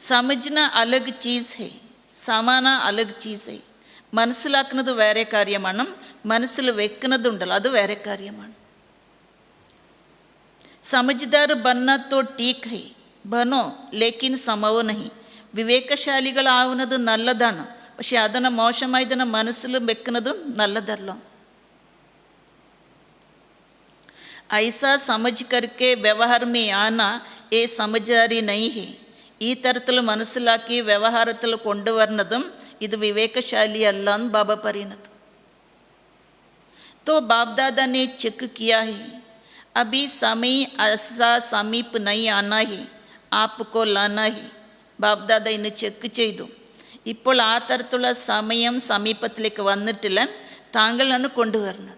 സമജ്ന അലഗ് ചീസ് ഹേ, സമാന അലഗ് ചീസ് ഹേ. മനസ്സിലാക്കുന്നത് വേറെ കാര്യമാണ്, മനസ്സിൽ വെക്കുന്നതുണ്ടല്ലോ അത് വേറെ കാര്യമാണ്. സമജ്ദാർ ബന്ന തോ ടീക്ക് ഹേ, ബനോ ലേക്കിൻ സമവോ നഹി. വിവേകശാലികളാവുന്നത് നല്ലതാണ്, പക്ഷെ അതിനെ മോശമായി തന്നെ മനസ്സിൽ വെക്കുന്നതും നല്ലതല്ല. ऐसा समझ करके व्यवहार में आना ये समझदारी नहीं है. ഈ തരത്തിൽ മനസ്സിലാക്കി വ്യവഹാരത്തിൽ കൊണ്ടുവരുന്നതും ഇത് വിവേകശാലി അല്ല എന്ന് ബാബ പറയുന്നത്. तो बाप दादा ने चेक किया है, अभी समय ऐसा समीप नहीं आना है, आपको लाना है. ബാബ്ദാദ ഇന്ന് ചെക്ക് ചെയ്തു. ഇപ്പോൾ ആ തരത്തിലുള്ള സമയം സമീപത്തിലേക്ക് വന്നിട്ടില്ല, താങ്കളാണ് കൊണ്ടുവരുന്നത്.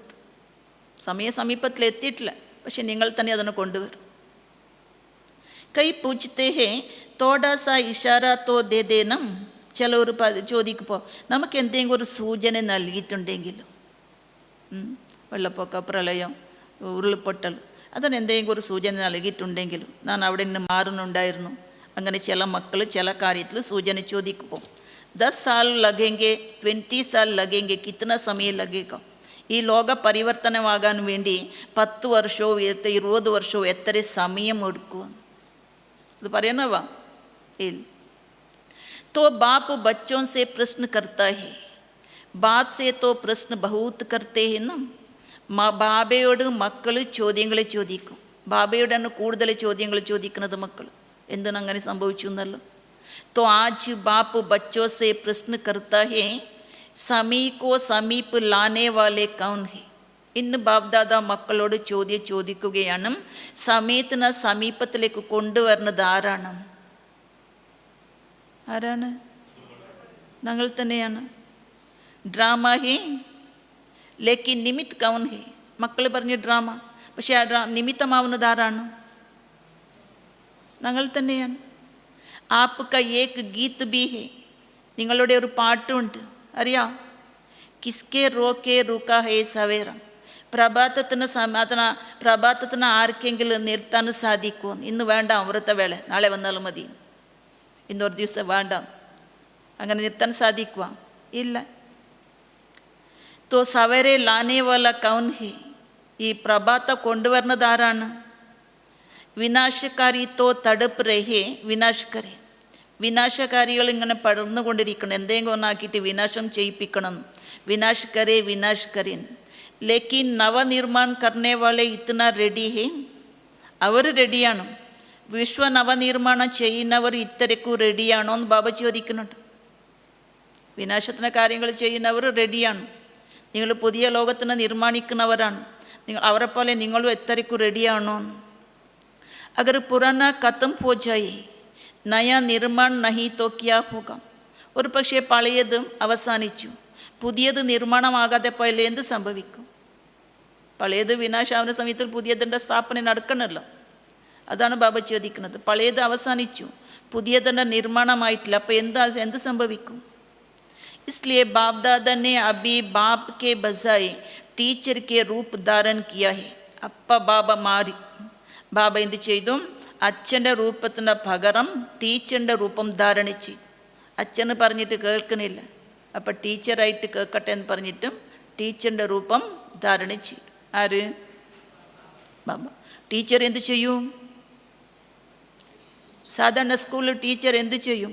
സമയം സമീപത്തിലെത്തിയിട്ടില്ല, പക്ഷെ നിങ്ങൾ തന്നെ അതിനെ കൊണ്ടുവരും. കൈ പൂച്ചത്തെ ഹേ തോടാ സാ ഇഷാര തോ ദേ ദേനം. ചിലവർ ചോദിക്കുമ്പോൾ നമുക്ക് എന്തെങ്കിലും ഒരു സൂചന നൽകിയിട്ടുണ്ടെങ്കിലും, വെള്ളപ്പൊക്ക, പ്രളയം, ഉരുൾപൊട്ടൽ, അതിന് എന്തെങ്കിലും ഒരു സൂചന നൽകിയിട്ടുണ്ടെങ്കിലും ഞാൻ അവിടെ നിന്ന് മാറുന്നുണ്ടായിരുന്നു. അങ്ങനെ ചില മക്കൾ ചില കാര്യത്തിൽ സൂചന ചോദിക്കുമ്പോൾ 10 साल लगेंगे, 20 साल लगेंगे, कितना समय लगेगा? ഈ ലോക പരിവർത്തനമാകാൻ വേണ്ടി 10 വർഷവും 20 വർഷവും എത്ര സമയം എടുക്കും? ഇത് പറയണവാ ഇല്ല. तो बाप बच्चों से प्रश्न करता है, बाप से तो प्रश्न बहुत करते हैं ना. ബാബയോട് മക്കൾ ചോദ്യങ്ങൾ ചോദിക്കും. ബാബയോടാണ് കൂടുതൽ ചോദ്യങ്ങൾ ചോദിക്കുന്നത് മക്കൾ. എന്തിനങ്ങനെ സംഭവിച്ചു എന്നല്ലോ. तो आज बाप बच्चों से प्रश्न करता है, समय को समीप लाने वाले कौन है? ഇന്ന് ബാബ്ദാദ മക്കളോട് ചോദിക്കുകയാണ്, സമയത്തിന് സമീപത്തിലേക്ക് കൊണ്ടുവരുന്നത് ആരാണ്? ആരാണ്? ഞങ്ങൾ തന്നെയാണ്. ഡ്രാമ ഹേ ലേക്കിൻ നിമിത്ത് കൗൻ ഹേ? മക്കൾ പറഞ്ഞ് ഡ്രാമ, പക്ഷെ ആ നിമിത്തമാവുന്നത് ആരാണ്? ഞങ്ങൾ തന്നെയാണ്. ആപ്ക ഏക് ഗീത് ബി ഹേ, നിങ്ങളുടെ ഒരു പാട്ടുണ്ട്, അറിയാം? കിസ്കെ റോക്കെ റൂക്ക ഹേ സവേറ. പ്രഭാതത്തിന് ആർക്കെങ്കിലും നിർത്താൻ സാധിക്കുമോ? ഇന്ന് വേണ്ട അമൃതവേള, നാളെ വന്നാലും മതി, ഇന്നൊരു ദിവസം വേണ്ട, അങ്ങനെ നിർത്താൻ സാധിക്കുക? ഇല്ല. തോ സവേരെ ലാനെ വാല കൗൻ ഹേ? ഈ പ്രഭാത കൊണ്ടുവരുന്നത് ആരാണ്? വിനാശകാരി തോ തടുപ്പ് രഹേ വിനാശകരെ. വിനാശകാരികൾ ഇങ്ങനെ പടർന്നുകൊണ്ടിരിക്കണം, എന്തെങ്കിലും ഒന്നാക്കിയിട്ട് വിനാശം ചെയ്യിപ്പിക്കണം. വിനാശകരെ വിനാശകരൻ. ലേക്കിൻ നവനിർമ്മാൺ കർണേ വാലെ ഇത്തന റെഡി ഹേ? അവർ റെഡിയാണ്. വിശ്വ നവനിർമ്മാണം ചെയ്യുന്നവർ ഇത്രയ്ക്കു റെഡിയാണോ എന്ന് ബാബ ചോദിക്കുന്നുണ്ട്. വിനാശത്തിന് കാര്യങ്ങൾ ചെയ്യുന്നവർ റെഡിയാണ്. നിങ്ങൾ പുതിയ ലോകത്തിനെ നിർമ്മാണിക്കുന്നവരാണ്. അവരെപ്പോലെ നിങ്ങളും എത്രയ്ക്കു റെഡിയാണോ? അഗർ പുരാന ഖത്തം ഹോ ജായേ നയ നിർമ്മാൺ നഹി തോ ക്യാ ഹോഗ? ഒരു പക്ഷേ പഴയത് അവസാനിച്ചു, പുതിയത് നിർമ്മാണമാകാതെ പോയാൽ എന്ത് സംഭവിക്കും? പഴയത് വിനാശാവുന്ന സമയത്തിൽ പുതിയതിൻ്റെ സ്ഥാപന നടക്കണമല്ലോ. അതാണ് ബാബ ചോദിക്കുന്നത്. പഴയത് അവസാനിച്ചു, പുതിയതിൻ്റെ നിർമ്മാണമായിട്ടില്ല, അപ്പോൾ എന്ത് സംഭവിക്കും? इसलिए बाप दादा ने अभी बाप के बजाय टीचर के रूप धारण किया है. അപ്പ ബാബ മാറി. ബാബ എന്ത് ചെയ്തു? അച്ഛൻ്റെ രൂപത്തിന് പകരം ടീച്ചറിൻ്റെ രൂപം ധാരണ ചെയ്തു. അച്ഛന് പറഞ്ഞിട്ട് കേൾക്കണില്ല, അപ്പം ടീച്ചറായിട്ട് കേൾക്കട്ടെ എന്ന് പറഞ്ഞിട്ടും ടീച്ചറിൻ്റെ രൂപം ധാരണ ചെയ്തു. ആര്? ബാബ. ടീച്ചർ എന്ത് ചെയ്യും? സാധാരണ സ്കൂളിൽ ടീച്ചർ എന്ത് ചെയ്യും?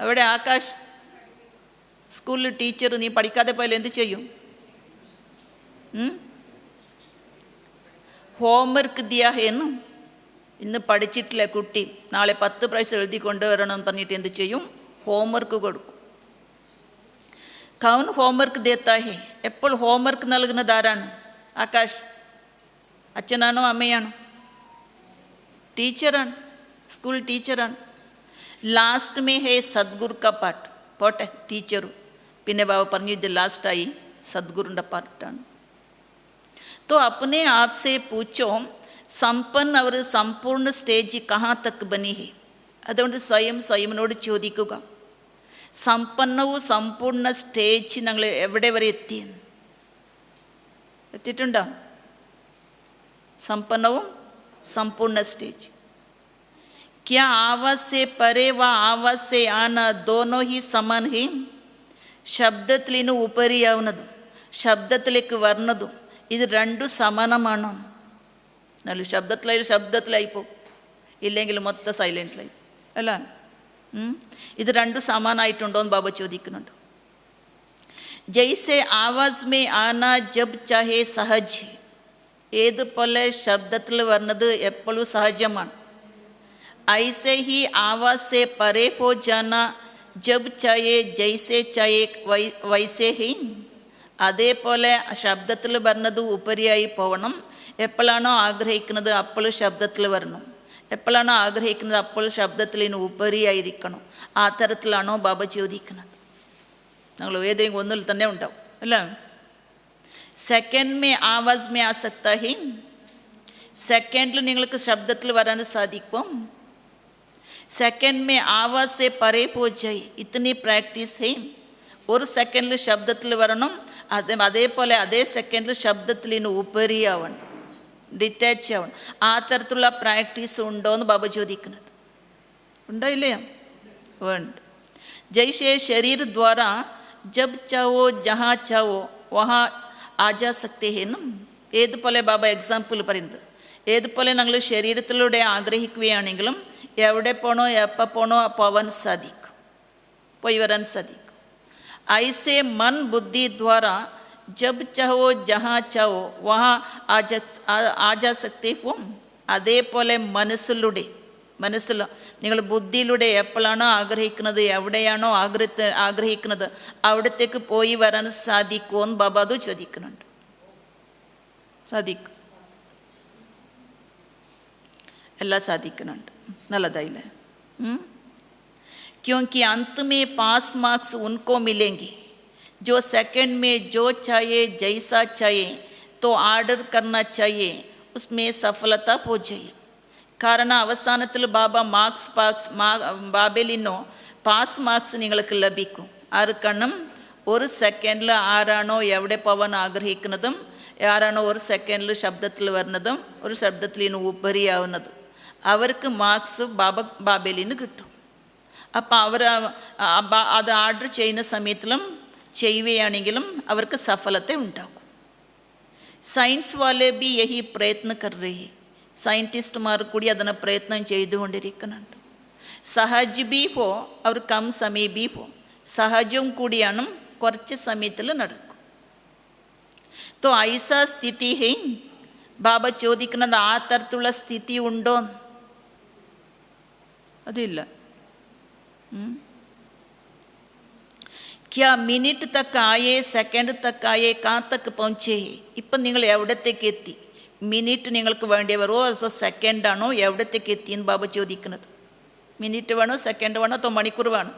അവിടെ ആകാശ്, സ്കൂളിൽ ടീച്ചർ നീ പഠിക്കാതെ പോയാൽ എന്ത് ചെയ്യും? ഹോംവർക്ക് ദിയാ ഹേന്നും, ഇന്ന് പഠിച്ചിട്ടില്ല കുട്ടി, നാളെ 10 പ്രാവശ്യം എഴുതി കൊണ്ടുവരണം എന്ന് പറഞ്ഞിട്ട് എന്ത് ചെയ്യും? ഹോംവർക്ക് കൊടുക്കും. കൗൻ ഹോംവർക്ക് ദേത്താ ഹേ? എപ്പോൾ ഹോംവർക്ക് നൽകുന്നത് ആരാണ്? ആകാശ്. അച്ഛനാണോ അമ്മയാണോ? ടീച്ചറാണ്, സ്കൂൾ ടീച്ചറാണ്. ലാസ്റ്റ് മേ ഹേ സദ്ഗുരു കാ പാട്ട്. പോട്ടെ, ടീച്ചറും. പിന്നെ ബാബ പറഞ്ഞു ഇത് ലാസ്റ്റായി സദ്ഗുരുൻ്റെ പാർട്ടാണ്. तो अपने आप से पूछो संपन्न और संपूर्ण स्टेज कहाँ तक बनी है? അതുകൊണ്ട് സ്വയംനോട് ചോദിക്കുക, സമ്പന്നവും സമ്പൂർണ്ണ സ്റ്റേജ് ഞങ്ങൾ എവിടെ വരെ എത്തിയിട്ടുണ്ടോ? സമ്പന്നവും സമ്പൂർണ്ണ സ്റ്റേജ്. क्या आवाज से परे व आवाज से आना दोनों ही समान है? ശബ്ദത്തിൽ നിന്ന് ഉപരിയാവുന്നതും ശബ്ദത്തിലേക്ക് വരുന്നതും ഇത് രണ്ടും സമാനമാണോ? നല്ല ശബ്ദത്തിലായിപ്പോ, ഇല്ലെങ്കിൽ മൊത്തം സൈലൻറ്റിലായി അല്ല. ഇത് രണ്ടും സമാനായിട്ടുണ്ടോ എന്ന് ബാബ ചോദിക്കുന്നുണ്ട്. ജയ്സെ ആവാസ് മേ ആന ജബ് ചാഹേ സഹജ്. ഏതുപോലെ ശബ്ദത്തിൽ വരുന്നത് എപ്പോഴും സഹജമാണ്. ഐസെ ഹി ആവാസ് സെ പരേ ഹോ ജാന ജബ് ചായേ ജയ്സെ ചായേ വൈസേ ഹി. അതേപോലെ ശബ്ദത്തിൽ വരുന്നത് ഉപരിയായി പോകണം. എപ്പോഴാണോ ആഗ്രഹിക്കുന്നത് അപ്പോൾ ശബ്ദത്തിൽ വരണം, എപ്പോഴാണോ ആഗ്രഹിക്കുന്നത് അപ്പോൾ ശബ്ദത്തിൽ നിന്ന് ഉപരിയായിരിക്കണം. ആ തരത്തിലാണോ ബാബ ചോദിക്കുന്നത്? ഞങ്ങൾ ഏതെങ്കിലും ഒന്നിൽ തന്നെ ഉണ്ടാവും അല്ല. സെക്കൻഡ് മേ ആവാസ് മേ ആ സക്താ ഹി? സെക്കൻഡിൽ നിങ്ങൾക്ക് ശബ്ദത്തിൽ വരാൻ സാധിക്കും. സെക്കൻഡ് മേ ആവാസ് സെ പരേ ഹോ ജായേ ഇത്തനി പ്രാക്ടീസ് ഹേ. ഒരു സെക്കൻഡിൽ ശബ്ദത്തിൽ വരണം, അതേപോലെ അതേ സെക്കൻഡിൽ ശബ്ദത്തിൽ നിന്ന് ഉപരിയാവണം, ഡിറ്റാച്ച് ആവണം. ആ തരത്തിലുള്ള പ്രാക്ടീസ് ഉണ്ടോ എന്ന് ബാബ ചോദിക്കുന്നത്. ഉണ്ടോ ഇല്ലയോ? ഉണ്ട്. ജയ്ഷെ ശരീർ ദ്വാരാ ജബ് ചാവോ ജഹാ ചാവോ വഹാ ആജാ സക്തേ ഹേന്നും. ഏതുപോലെ ബാബ എക്സാമ്പിൾ പറയുന്നത്, ഏതുപോലെ ഞങ്ങൾ ശരീരത്തിലൂടെ ആഗ്രഹിക്കുകയാണെങ്കിലും എവിടെ പോകണോ എപ്പോൾ പോകണോ പോവാൻ സാധിക്കും, പോയി വരാൻ സാധിക്കും. ऐसे मन बुद्धि द्वारा जब चाहो जहाँ चाहो वहाँ आ जा सकते हो. അതേപോലെ മനസ്സിലൂടെ നിങ്ങൾ ബുദ്ധിയിലൂടെ എപ്പോഴാണോ ആഗ്രഹിക്കുന്നത്, എവിടെയാണോ ആഗ്രഹിക്കുന്നത് അവിടത്തേക്ക് പോയി വരാൻ സാധിക്കുമോ എന്ന് ബാബ അത് ചോദിക്കുന്നുണ്ട്. സാധിക്കും, എല്ലാം സാധിക്കുന്നുണ്ട്. നല്ലതായില്ലേ? क्योंकि अंत में पास मार्क्स उनको मिलेंगे जो सेकंड में जो चाहिए जैसा चाहिए तो ऑर्डर करना चाहिए उसमें सफलता हो जाए. കാരണം അവസാനത്തിൽ ബാബേലിനോ പാസ് മാർക്സ് നിങ്ങൾക്ക് ലഭിക്കും. ആർക്കണം? ഒരു സെക്കൻഡിൽ ആരാണോ എവിടെ പോകാൻ ആഗ്രഹിക്കുന്നതും ആരാണോ ഒരു സെക്കൻഡിൽ ശബ്ദത്തിൽ വരുന്നതും ഒരു ശബ്ദത്തിൽ ഇന്ന് ഉപരിയാവുന്നതും അവർക്ക് മാർക്സ് ബാബേലിന് കിട്ടും. അപ്പം അവർ അത് ഓർഡർ ചെയ്യുന്ന സമയത്തിലും ചെയ്യുകയാണെങ്കിലും അവർക്ക് സഫലത ഉണ്ടാകും. സയൻസ് വാലെ ബി യഹി പ്രയത്ന കർ രഹേ, സയൻറ്റിസ്റ്റുമാർ കൂടി അതിന് പ്രയത്നം ചെയ്തുകൊണ്ടിരിക്കുന്നുണ്ട്. സഹജ് ബി ഹോ അവർ കം സമയ ബി ഹോ, സഹജവും കൂടിയാണ്, കുറച്ച് സമയത്തിൽ നടക്കും. തോ ഐസ സ്ഥിതി ഹേ, ബാബ ചോദിക്കുന്നത് ആ തരത്തിലുള്ള സ്ഥിതി ഉണ്ടോ? അതില്ല. क्या मिनट तक आए, सेकंड तक आए, कहाँ तक पहुँचे? ഇപ്പം നിങ്ങൾ എവിടത്തേക്ക് എത്തി? മിനിറ്റ് നിങ്ങൾക്ക് വേണ്ടി വരുമോ അതോ സെക്കൻഡാണോ? എവിടത്തേക്ക് എത്തി എന്ന് ബാബ ചോദിക്കുന്നത്. മിനിറ്റ് വേണോ, സെക്കൻഡ് വേണോ, അതോ മണിക്കൂർ വേണോ?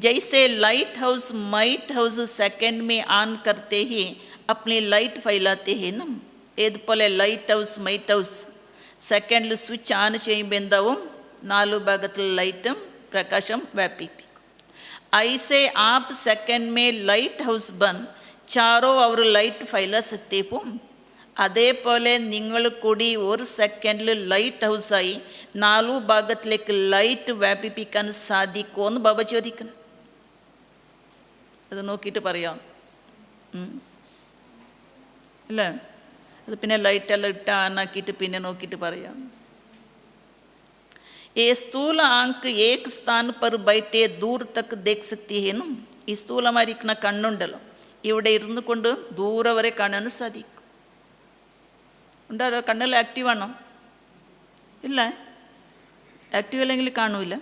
जैसे लाइट हाउस सेकंड में ऑन करते ही अपनी लाइट फैलाते हैं ना, ഏതുപോലെ ലൈറ്റ് ഹൗസ് മൈറ്റ് ഹൗസ് സെക്കൻഡിൽ സ്വിച്ച് ഓൺ ചെയ്യുമ്പോൾ എന്താവും? 4 ഭാഗത്തിൽ ലൈറ്റും പ്രകാശം വ്യാപിപ്പിക്കും. ऐसे आप सेकंड में लाइट हाउस बन चारों और लाइट फैला सकते हो. അതേപോലെ നിങ്ങൾ കൂടി ഒരു സെക്കൻഡിൽ ലൈറ്റ് ഹൗസായി 4 ഭാഗത്തിലേക്ക് ലൈറ്റ് വ്യാപിപ്പിക്കാൻ സാധിക്കുമോ എന്ന് ബാബ ചോദിക്കുന്നു. അത് നോക്കിയിട്ട് പറയാം അല്ലേ? അത് പിന്നെ ലൈറ്റെല്ലാം ഇട്ട് ആനാക്കിയിട്ട് പിന്നെ നോക്കിയിട്ട് പറയാം. ये स्थूल आंख एक स्थान पर बैठे दूर तक देख सकती है ना. ഈ സ്ഥൂലമായിരിക്കുന്ന കണ്ണുണ്ടല്ലോ, ഇവിടെ ഇരുന്നു കൊണ്ട് ദൂരെ വരെ കാണാൻ സാധിക്കും. ഉണ്ടാ? കണ്ണെല്ലാം ആക്റ്റീവാണോ? ഇല്ല, ആക്റ്റീവ് അല്ലെങ്കിൽ കാണൂല.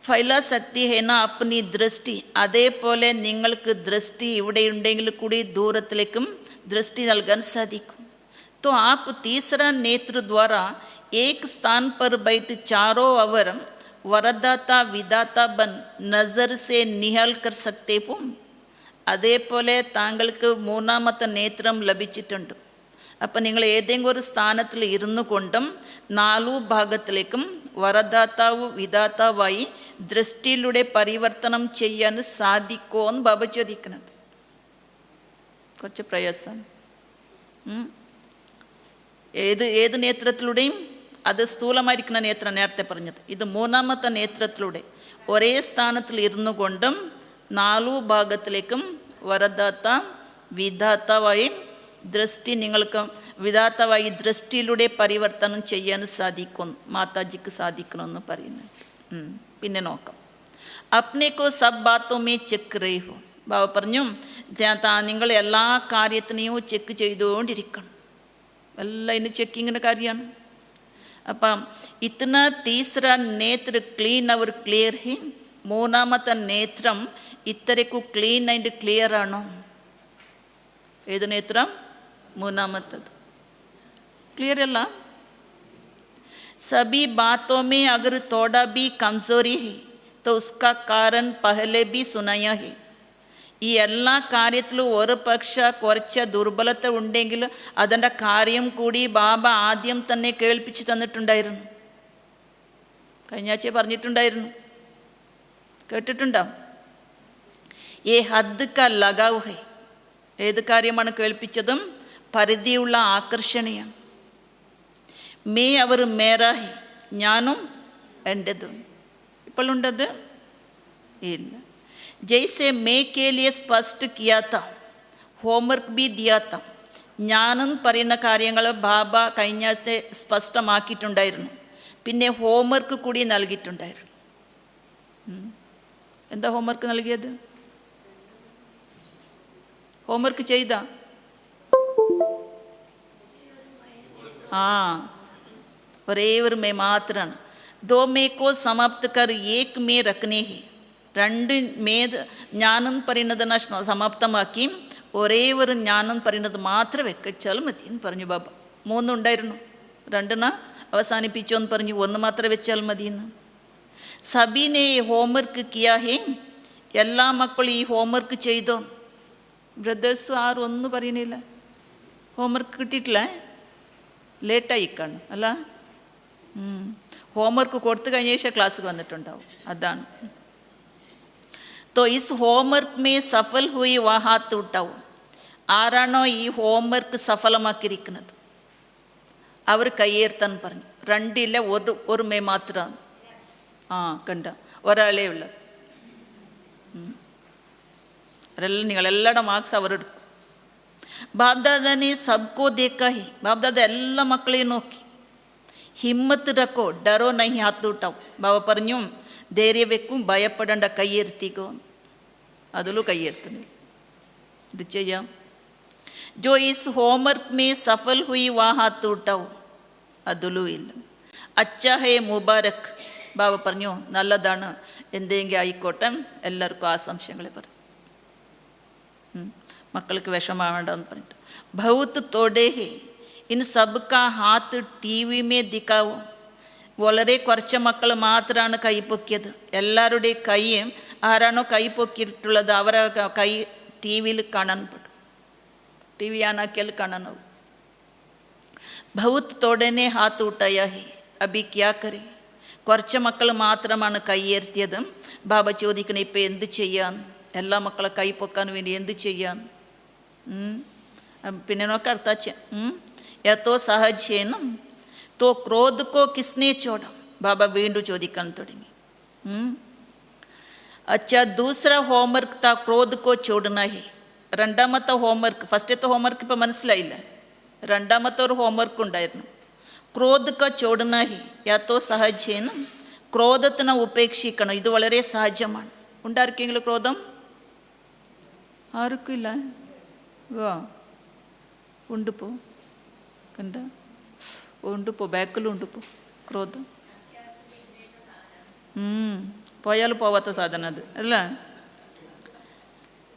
ഫൈലാ ശക്തി ഹേന അപ്നി ദൃഷ്ടി, അതേപോലെ നിങ്ങൾക്ക് ദൃഷ്ടി ഇവിടെ ഉണ്ടെങ്കിൽ കൂടി ദൂരത്തിലേക്കും ദൃഷ്ടി നൽകാൻ സാധിക്കും. तो आप तीसरा नेत्र द्वारा एक स्थान पर बैठ चारों ओर वरदाता विदाता बन नजर से निहाल कर सकते हो. അതേപോലെ താങ്കൾക്ക് മൂന്നാമത്തെ നേത്രം ലഭിച്ചിട്ടുണ്ട്. അപ്പം നിങ്ങൾ ഏതെങ്കിലും ഒരു സ്ഥാനത്തിൽ ഇരുന്നു കൊണ്ടും 4 ഭാഗത്തിലേക്കും വരദാതാവ് വിദാതാവായി ദൃഷ്ടിയിലൂടെ പരിവർത്തനം ചെയ്യാൻ സാധിക്കുമോ എന്ന് ബാബ ചോദിക്കുന്നത്. കുറച്ച് പ്രയാസം. ഏത് നേത്രത്തിലൂടെയും, അത് സ്ഥൂലമായിരിക്കുന്ന നേത്രം നേരത്തെ പറഞ്ഞത്. ഇത് മൂന്നാമത്തെ നേത്രത്തിലൂടെ ഒരേ സ്ഥാനത്തിൽ ഇരുന്നു കൊണ്ടും 4 ഭാഗത്തിലേക്കും വരദാത്ത വിധാത്താവായി ദൃഷ്ടി നിങ്ങൾക്ക് വിധാത്താവായി ദൃഷ്ടിയിലൂടെ പരിവർത്തനം ചെയ്യാൻ സാധിക്കും, മാതാജിക്ക് സാധിക്കണമെന്ന് പറയുന്നുണ്ട്. പിന്നെ നോക്കാം. അപ്നേക്കോ സബ് ബാത്തോമേ ചെക്ക് റേഹോ, ബാബ പറഞ്ഞു നിങ്ങൾ എല്ലാ കാര്യത്തിനെയും ചെക്ക് ചെയ്തുകൊണ്ടിരിക്കണം. എല്ലാം ഇന്ന് ചെക്കിങ്ങിൻ്റെ കാര്യമാണ്. അപ്പം ഇത്തന തീസര നേത്ര ക്ലീൻ അവർ ക്ലിയർ ഹി, മൂന്നാമത്തെ നേത്രം ഇത്രയ്ക്കു ക്ലീൻ ആൻഡ് ക്ലിയർ ആണോ? ഏത് നേത്രം? മൂന്നാമത്തത് ക്ലിയർ അല്ല. सभी बातों में अगर थोड़ा भी कमज़ोरी है तो उसका कारण पहले भी सुनाया है. ഈ എല്ലാ കാര്യത്തിലും ഒരു പക്ഷ കുറച്ച് ദുർബലത ഉണ്ടെങ്കിൽ അതിൻ്റെ കാര്യം കൂടി ബാബ ആദ്യം തന്നെ കേൾപ്പിച്ച് തന്നിട്ടുണ്ടായിരുന്നു. കഴിഞ്ഞാഴ്ച പറഞ്ഞിട്ടുണ്ടായിരുന്നു, കേട്ടിട്ടുണ്ടോ? ഏ ഹദ് ക ലഗാവ് ഹൈ, ഏത് കാര്യമാണ് കേൾപ്പിച്ചതും? പരിധിയുള്ള ആകർഷണയാണ്. മേ അവർ മേരാ ഹൈ, ഞാനും എൻ്റെതും. ഇപ്പോഴുണ്ടത് ഇല്ല. जैसे मैं के लिए स्पष्ट किया था, होमवर्क भी दिया था. ഞാനും പറയുന്ന കാര്യങ്ങൾ ബാബ കഴിഞ്ഞ ആഴ്ച സ്പഷ്ടമാക്കിയിട്ടുണ്ടായിരുന്നു. പിന്നെ ഹോംവർക്ക് കൂടി നൽകിയിട്ടുണ്ടായിരുന്നു. എന്താ ഹോംവർക്ക് നൽകിയത്? ഹോംവർക്ക് ചെയ്ത ഒരേ ഒരു മേ മാത്രമാണ്. ദോ മേ കോ സമാപ്ത് കർ ഏക് മേ രഖ്നേ ഹെ. രണ്ട് ഞാനെന്ന് പറയുന്നതിനെ സമാപ്തമാക്കി ഒരേ ഒരു ഞാനെന്ന് പറയുന്നത് മാത്രം വെച്ചാൽ മതി എന്ന് പറഞ്ഞു ബാബ. മൂന്നുണ്ടായിരുന്നു, രണ്ടെണ്ണം അവസാനിപ്പിച്ചോ എന്ന് പറഞ്ഞു, ഒന്ന് മാത്രം വെച്ചാൽ മതിയെന്ന്. സബീനെ ഹോംവർക്ക് കിയാ ഹേ, എല്ലാ മക്കളും ഈ ഹോംവർക്ക് ചെയ്തോ? ബ്രദേഴ്സ് ആരും ഒന്നും പറയുന്നില്ല. ഹോംവർക്ക് കിട്ടിയിട്ടില്ല, ലേറ്റായി കാണും അല്ല. ഹോംവർക്ക് കൊടുത്തു കഴിഞ്ഞ ശേഷം ക്ലാസ്സിൽ വന്നിട്ടുണ്ടാവും, അതാണ്. तो इस होमवर्क में सफल हुई वह हाथ उठाओ. ആരാണോ ഈ ഹോംവർക്ക് സഫലമാക്കിയിരിക്കുന്നത് അവർ കയ്യേർത്താൻ പറഞ്ഞു. രണ്ടില്ല, ഒരു മേ മാത്രമാണ്. കണ്ട ഒരാളേ ഉള്ളത്. നിങ്ങളെല്ലാവരുടെ മാർക്സ് അവരെടുക്കും. ബാബ്ദാദാനെ സബ്കോ ദേക്കാ ഹി, ബാബ്ദാദ എല്ലാ മക്കളെയും നോക്കി. ഹിമ്മത്ത് രക്കോ ഡറോ നഹി ഹാത്ത് ഉട്ടാവും. ബാബ പറഞ്ഞു ധൈര്യം വെക്കും, ഭയപ്പെടേണ്ട, കയ്യേർത്തിക്കോ. അതിലും കയ്യേർത്തുന്നില്ല. ഇത് ചെയ്യാം. ജോ ഇസ് ഹോംവർക്ക് മേ സഫൽ ഹുയി വാ ഹാത്ത് ഉട്ടാവും, അതിലും ഇല്ല. അച്ഛാ ഹേ മുബാരക്, ബാബ പറഞ്ഞു നല്ലതാണ്, എന്തെങ്കിലും ആയിക്കോട്ടെ, എല്ലാവർക്കും ആശംസകളെ പറയും. മക്കൾക്ക് വിഷമാവേണ്ടെന്ന് പറഞ്ഞിട്ട്. ഭൗത്ത് തോടേ ഹേ ഇൻ സബ്കാ ഹാത്ത് ടി വി മേ ദിക്കാവോ. വളരെ കുറച്ച് മക്കൾ മാത്രമാണ് കൈ പൊക്കിയത്. എല്ലാവരുടെയും കൈയും ആരാണോ കൈ പൊക്കിയിട്ടുള്ളത് അവരെ കൈ ടി വിയിൽ കാണാൻ പെടും. ടി വി ആനാക്കിയാൽ കാണാനാവും. ഭൗത്ത് തോടനെ ഹാത്ത് ഉട്ടായ ഹേ അബി ക്യാ കരേ. കുറച്ച് മക്കൾ മാത്രമാണ് കൈയേർത്തിയത്. ബാബ ചോദിക്കണം ഇപ്പം എന്ത് ചെയ്യാൻ, എല്ലാ മക്കളെ കൈ പൊക്കാൻ വേണ്ടി എന്ത് ചെയ്യാൻ. പിന്നെ നോക്കാം അടുത്താച്ച എത്തോ സഹജേനം तो क्रोध को किसने छोड़ा. बाबा വീണ്ടും ചോദിക്കാൻ തുടങ്ങി. अच्छा दूसरा होमवर्क था क्रोध को छोड़ना है. രണ്ടാമത്തെ ഹോംവർക്ക്, ഫസ്റ്റത്തെ ഹോംവർക്ക് ഇപ്പം മനസ്സിലായില്ല. രണ്ടാമത്തെ ഒരു ഹോംവർക്ക് ഉണ്ടായിരുന്നു. ക്രോധ് ക ചോടന ഹി യാത്തോ സഹജേനം, ക്രോധത്തിനെ ഉപേക്ഷിക്കണം. ഇത് വളരെ സഹജമാണ്. ഉണ്ടായിരിക്കെങ്കിലും ക്രോധം ആർക്കും ഇല്ല. ഉണ്ട് പോ കണ്ട, ഉണ്ട് പോ, ബാക്കിലും ഉണ്ട് പോ ക്രോധം. പോയാലും പോവാത്ത സാധനം അത് അല്ല.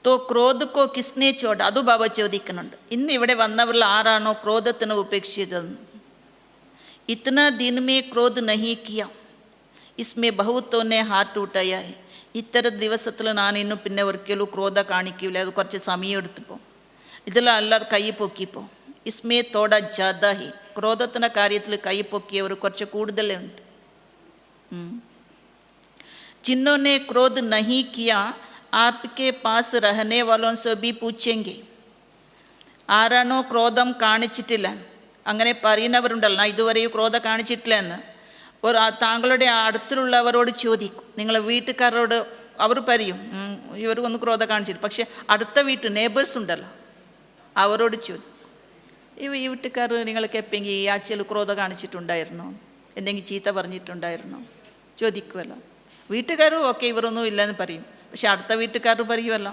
തോ ക്രോധ് കോ കിസ്നെ ചോട, അത് ബാബ ചോദിക്കുന്നുണ്ട്. ഇന്ന് ഇവിടെ വന്നവരിൽ ആരാണോ ക്രോധത്തിനെ ഉപേക്ഷിച്ചതെന്ന്. ഇത്തന ദിനമേ ക്രോധ് നഹി കിയ ഇസ്മേ ബഹുത്തോനെ ഹാർട്ട് ഊട്ടായ. ഇത്തരം ദിവസത്തിൽ ഞാൻ ഇന്നും പിന്നെ ഒരിക്കലും ക്രോധ കാണിക്കില്ല, അത് കുറച്ച് സമയം എടുത്തുപ്പോ. ഇതിൽ എല്ലാവരും കൈ പൊക്കിപ്പോ. ഇസ്മേ തോട ജാദാ ഹി, ക്രോധത്തിൻ്റെ കാര്യത്തിൽ കൈ പൊക്കിയവർ കുറച്ച് കൂടുതലുണ്ട്. जिन्होंने क्रोध नहीं किया आपके पास रहने वालों से भी पूछेंगे. ആരാണോ ക്രോധം കാണിച്ചിട്ടില്ല, അങ്ങനെ പറയുന്നവരുണ്ടല്ലോ, ഇതുവരെയും ക്രോധം കാണിച്ചിട്ടില്ല എന്ന് താങ്കളുടെ അടുത്തുള്ളവരോട് ചോദിക്കും. നിങ്ങളെ വീട്ടുകാരോട് അവർ പറയും ഇവർക്കൊന്നും ക്രോധം കാണിച്ചില്ല. പക്ഷെ അടുത്ത വീട്ടിൽ നെയ്ബേഴ്സ് ഉണ്ടല്ലോ, അവരോട് ചോദിക്കും ഈ വീട്ടുകാർ നിങ്ങൾക്ക് എപ്പെങ്കിൽ ഈ ആഴ്ചയിൽ ക്രോധം കാണിച്ചിട്ടുണ്ടായിരുന്നോ, എന്തെങ്കിലും ചീത്ത പറഞ്ഞിട്ടുണ്ടായിരുന്നോ ചോദിക്കുമല്ലോ. വീട്ടുകാരും ഓക്കെ ഇവരൊന്നും ഇല്ലെന്ന് പറയും, പക്ഷെ അടുത്ത വീട്ടുകാർ പറയുമല്ലോ.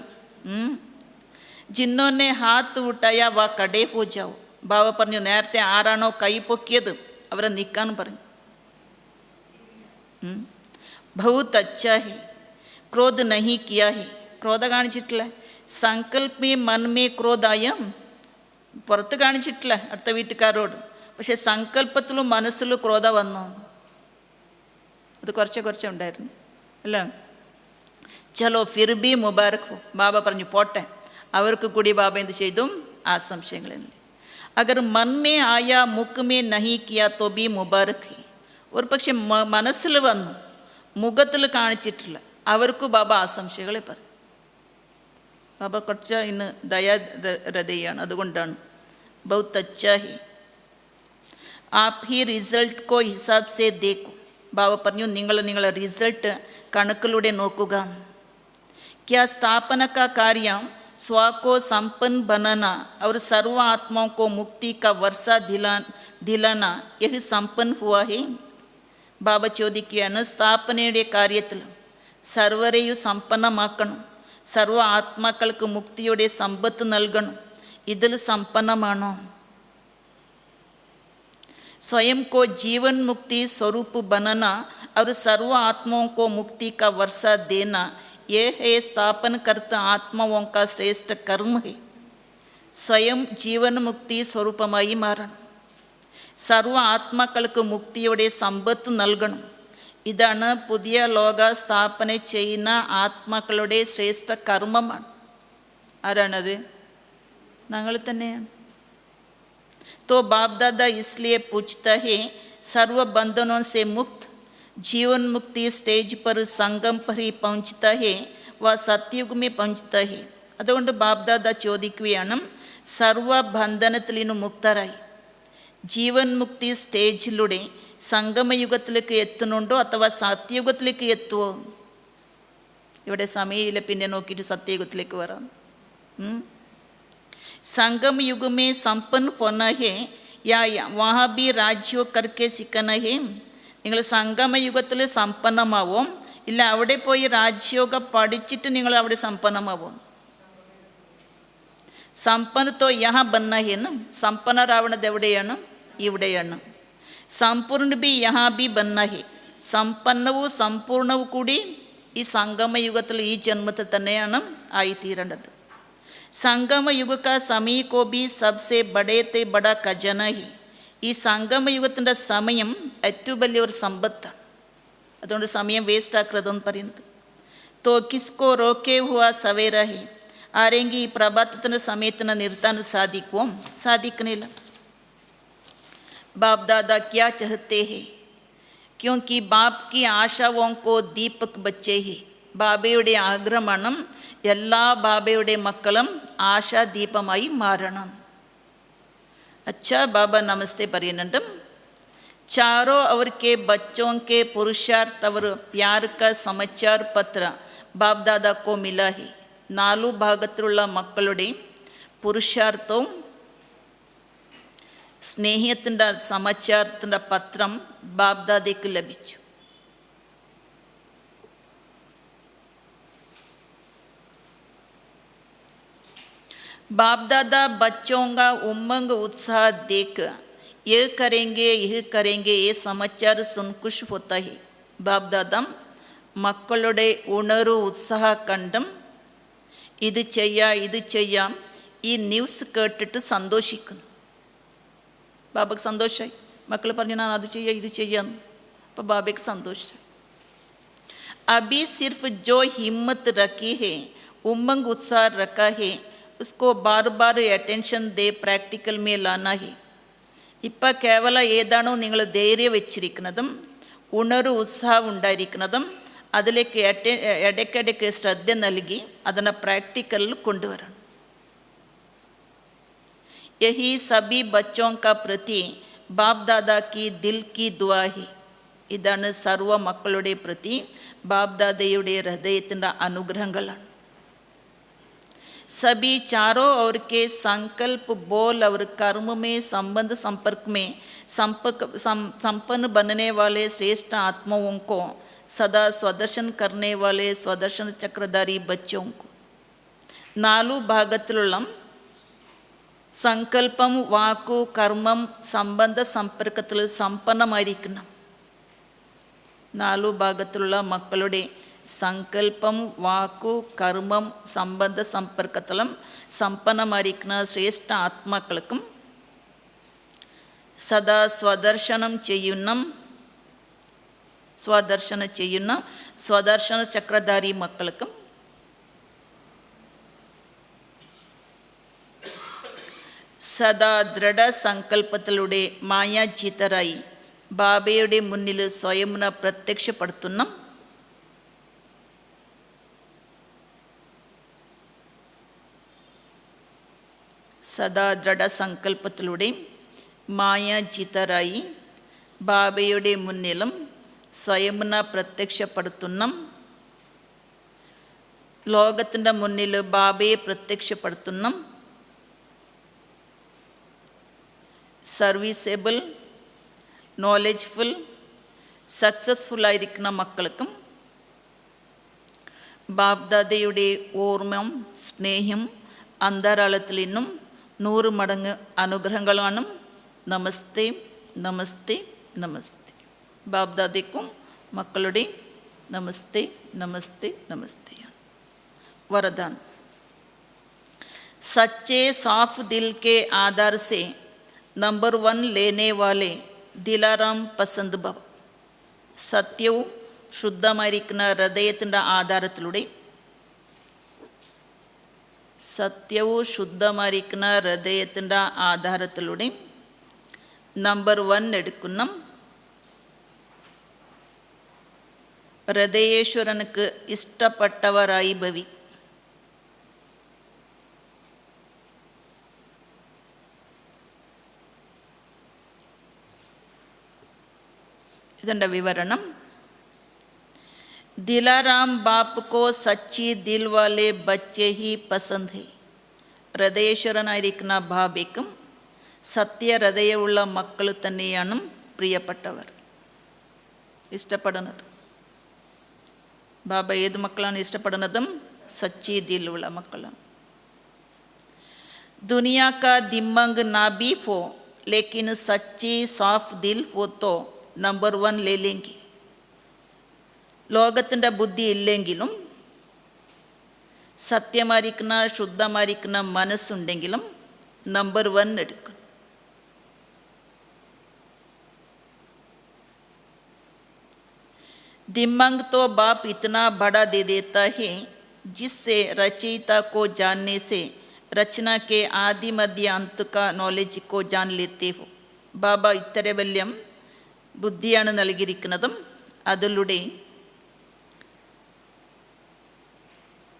ജിന്നോനെ ഹാത്ത് ഉട്ടായ വാ കടേ പൂജാവും. ബാബ പറഞ്ഞു നേരത്തെ ആരാണോ കൈ പൊക്കിയത് അവരെ നിൽക്കാൻ പറഞ്ഞു. ബഹുത് അച്ഛാ ഹി ക്രോധ് നഹി കിയാ ഹി, ക്രോധം കാണിച്ചിട്ടില്ല. സങ്കൽപ്പേ മൻമേ ക്രോധായം, പുറത്ത് കാണിച്ചിട്ടില്ല അടുത്ത വീട്ടുകാരോട്, പക്ഷെ സങ്കല്പത്തിലും മനസ്സിലും ക്രോധം വന്നു. അത് കുറച്ച് ഉണ്ടായിരുന്നു അല്ല. ചലോ ഫിർ ബി മുബാരക് ഹോ, ബാബ പറഞ്ഞു പോട്ടെ, അവർക്ക് കൂടി ബാബ എന്ത് ചെയ്തു ആശംസകളില്ല. അഗർ മൻമേ ആയ മുഖ്മേ നഹി കിയാ തോ ബി മുബാരക് ഹി. ഒരു പക്ഷെ മനസ്സിൽ വന്നു മുഖത്തിൽ കാണിച്ചിട്ടില്ല, അവർക്ക് ബാബ ആശംസകളെ പറഞ്ഞു. ബാബ കുറച്ച് ഇന്ന് ദയാഹൃദയാണ്, അതുകൊണ്ടാണ്. ബഹുത് അച്ഛാ ഹി ആപ് ഹി റിസൾട്ട് കോ ഹിസാബ് സേ ദേഖോ. ബാബ പറഞ്ഞു നിങ്ങളെ റിസൾട്ട് കണക്കിലൂടെ നോക്കുക. ക്യാ സ്ഥാപന കാ കാര്യം സ്വको संपन्न बनाना और सर्व आत्माओं को मुक्ति का वर्षा दिलाना यही संपन्न हुआ है. ബാബ ചോദിക്കുകയാണ് സ്ഥാപനയുടെ കാര്യത്തിൽ സർവരെയും സമ്പന്നമാക്കണം, സർവ ആത്മാക്കൾക്ക് മുക്തിയുടെ സമ്പത്ത് നൽകണം, ഇതിൽ സമ്പന്നമാണോ? स्वयं को जीवन मुक्ति स्वरूप बनाना और सर्व आत्माओं को मुक्ति का वर्षा देना ये है स्थापन करता आत्माओं का श्रेष्ठ कर्म है. സ്വയം ജീവൻ മുക്തി സ്വരൂപമായി മാറണം. സർവ ആത്മാക്കൾക്ക് മുക്തിയുടെ സമ്പത്ത് നൽകണം. ഇതാണ് പുതിയ ലോക സ്ഥാപന ചെയ്യുന്ന ആത്മാക്കളുടെ ശ്രേഷ്ഠ കർമ്മമാണ്. ആരാണത്? ഞങ്ങൾ തന്നെയാണ്. तो बाप दादा इसलिए पूछता है, सर्व बंधनों से मुक्त जीवन मुक्ति स्टेज पर संगम पर ही पहुँचता है, वह सत्युग में पहुँचता है. അതുകൊണ്ട് ബാബ്ദാദ ചോദിക്കുകയാണ്, സർവബന്ധനത്തിൽ നിന്നും മുക്തരായി ജീവൻ മുക്തി സ്റ്റേജിലൂടെ സംഗമയുഗത്തിലേക്ക് എത്തുന്നുണ്ടോ അഥവാ സത്യയുഗത്തിലേക്ക് എത്തുമോ? ഇവിടെ സമയമില്ല, പിന്നെ നോക്കിയിട്ട് സത്യയുഗത്തിലേക്ക് വരാം. संगम युग में संपन्न होना है या वहाँ भी राज्यों करके सीखना है. നിങ്ങൾ സംഗമയുഗത്തിൽ സമ്പന്നമാവും, ഇല്ല അവിടെ പോയി രാജ്യോഗ പഠിച്ചിട്ട് നിങ്ങൾ അവിടെ സമ്പന്നമാവും. സമ്പന്ന തോ യഹാ ബന്ന ഹെ ന. സമ്പന്നരാവണത് എവിടെയാണ്? ഇവിടെയാണ്. സമ്പൂർണ്ണ ബി യഹാ ബി ബന്ന ഹെ. സമ്പന്നവും സമ്പൂർണവും കൂടി ഈ സംഗമയുഗത്തിൽ ഈ ജന്മത്തിൽ തന്നെയാണ് ആയിത്തീരേണ്ടത്. संगम युग का समय को भी सबसे बड़े ते बड़ा खजाना है. ഈ സംഗമയുഗത്തിൻ്റെ സമയം ഏറ്റവും വലിയൊരു സമ്പത്താണ്. അതുകൊണ്ട് സമയം വേസ്റ്റ് ആക്കരുതെന്ന് പറയുന്നത്. തോ കിസ്കോ റോക്കേ ഹുവാ സവേര ഹെ. ആരെങ്കിലും ഈ പ്രഭാതത്തിൻ്റെ സമയത്തിന് നിർത്താൻ സാധിക്കുമോ? സാധിക്കണില്ല. बाप दादा क्या चाहते हैं? क्योंकि बाप की आशाओं को दीपक बच्चे ही. ബാബയുടെ ആഗ്രഹമാണ് എല്ലാ ബാബയുടെ മക്കളും ആശാദീപമായി മാറണം. अच्छा बाबा नमस्ते പറയുന്നുണ്ട്. चारों और के बच्चों के पुरुषार्थ और प्यार का समाचार पत्र बाप दादा को मिला है. 4 ഭാഗത്തിലുള്ള മക്കളുടെ പുരുഷാർത്ഥവും സ്നേഹത്തിൻ്റെ സമാചാരത്തിൻ്റെ പത്രം ബാപ് ദാദയ്ക്ക് ലഭിച്ചു. बाप दादा बच्चों का उमंग उत्साह देख ये करेंगे ये समाचार सुन खुश होता है. बाप दादा മക്കളുടെ ഉണർവ് ഉത്സാഹ കണ്ടും ഇത് ചെയ്യാം ഈ ന്യൂസ് കേട്ടിട്ട് സന്തോഷിക്കുന്നു. ബാബയ്ക്ക് സന്തോഷമായി. മക്കൾ പറഞ്ഞു ഞാൻ അത് ചെയ്യാം ഇത് ചെയ്യാം. അപ്പോൾ ബാബയ്ക്ക് സന്തോഷമായി. अभी सिर्फ जो हिम्मत रखी है उमंग उत्साह रखा है उसको बार बार अटेंशन दे प्रैक्टिकल में लाना है. ഇപ്പം കേവലം ഏതാണോ നിങ്ങൾ ധൈര്യം വെച്ചിരിക്കുന്നതും ഉണർവ് ഉത്സാഹം ഉണ്ടായിരിക്കുന്നതും അതിലേക്ക് ഇടയ്ക്കിടയ്ക്ക് ശ്രദ്ധ നൽകി അതിനെ പ്രാക്ടിക്കലിൽ കൊണ്ടുവരണം. यही सभी बच्चों का प्रति बाप दादा की दिल की दुआ है. ഇതാണ് സർവ മക്കളുടെ പ്രതി ബാപ് ദാദയുടെ ഹൃദയത്തിൻ്റെ അനുഗ്രഹങ്ങളാണ്. सभी चारों ओर के संकल्प बोल और कर्म में संबंध संपर्क में संपन्न बनने वाले श्रेष्ठ आत्माओं को सदा स्वदर्शन करने वाले स्वदर्शन चक्रधारी बच्चों को 4 ഭാഗത്തിലുള്ള സങ്കല്പം വാക്കു കർമ്മം സംബന്ധ സമ്പർക്കത്തിൽ സമ്പന്നമായിരിക്കണം. 4 ഭാഗത്തിലുള്ള മക്കളുടെ സങ്കല്പം വാക്കു കർമ്മം സംബന്ധ സമ്പർക്കത്തിലും സമ്പന്നമായിരിക്കുന്ന ശ്രേഷ്ഠ ആത്മാക്കൾക്കും സദാ സ്വദർശനം ചെയ്യുന്ന സ്വദർശന ചക്രധാരി മക്കൾക്കും സദാ ദൃഢസങ്കല്പത്തിലൂടെ മായാജീതരായി ബാബയുടെ മുന്നിൽ സ്വയംനെ പ്രത്യക്ഷപ്പെടുത്തുന്ന സദാ ദൃഢസങ്കല്പത്തിലൂടെ മായാജീതരായി ബാബയുടെ മുന്നിലും സ്വയംനെ പ്രത്യക്ഷപ്പെടുത്തുന്ന ലോകത്തിൻ്റെ മുന്നിൽ ബാബയെ പ്രത്യക്ഷപ്പെടുത്തുന്ന സർവീസബിൾ നോളജ്ഫുൾ സക്സസ്ഫുള്ളായിരിക്കുന്ന മക്കൾക്കും ബാബ്ദാദയുടെ ഓർമ്മ സ്നേഹം അന്തരാളത്തിൽ നിന്നും 100 മടങ്ങ് അനുഗ്രഹങ്ങളാണ്. നമസ്തേ നമസ്തേ നമസ്തേ. ബാബ്ദാദയ്ക്കും മക്കളുടെ നമസ്തേ നമസ്തേ നമസ്തേ. वरदान। सच्चे साफ दिल के आधार से नंबर 1 लेने वाले ദിലാറാം പസന്ത് ഭവ. സത്യവും ശുദ്ധമായിരിക്കുന്ന ഹൃദയത്തിൻ്റെ ആധാരത്തിലൂടെ നമ്പർ 1 എടുക്കുന്ന ഹൃദയേശ്വരനുക്ക് ഇഷ്ടപ്പെട്ടവരായി ഭവി. ഇതിൻ്റെ വിവരണം. ദിലാറാം ബാപ്പ് കോ സച്ചി ദിൽ വാലെ ബच्चे ही പസന്ത് ഹൈ. ഹൃദയേശ്വരനായിരിക്കുന്ന ബാബയ്ക്കും സത്യഹൃദയമുള്ള മക്കൾ തന്നെയാണ് പ്രിയപ്പെട്ടവർ, ഇഷ്ടപ്പെടുന്നത്. ബാബ ഏത് മക്കളാണ് ഇഷ്ടപ്പെടുന്നതും? സച്ചി ദിലുള്ള മക്കളാണ്. दुनिया का दिमाग ना भी हो लेकिन सच्ची साफ दिल हो तो नंबर 1 ले लेंगे. ലോകത്തിൻ്റെ ബുദ്ധി ഇല്ലെങ്കിലും സത്യമായിരിക്കുന്ന ശുദ്ധമായിരിക്കുന്ന മനസ്സുണ്ടെങ്കിലും നമ്പർ 1 എടുക്കും. दिमाग तो बाप इतना बड़ा दे देता है जिससे रचयिता को जानने से रचना के आदि मध्य अंत का नॉलेज को जान लेते हो. ബാബ ഇത്ര വലിയ ബുദ്ധിയാണ് നൽകിയിരിക്കുന്നതും അതിലൂടെ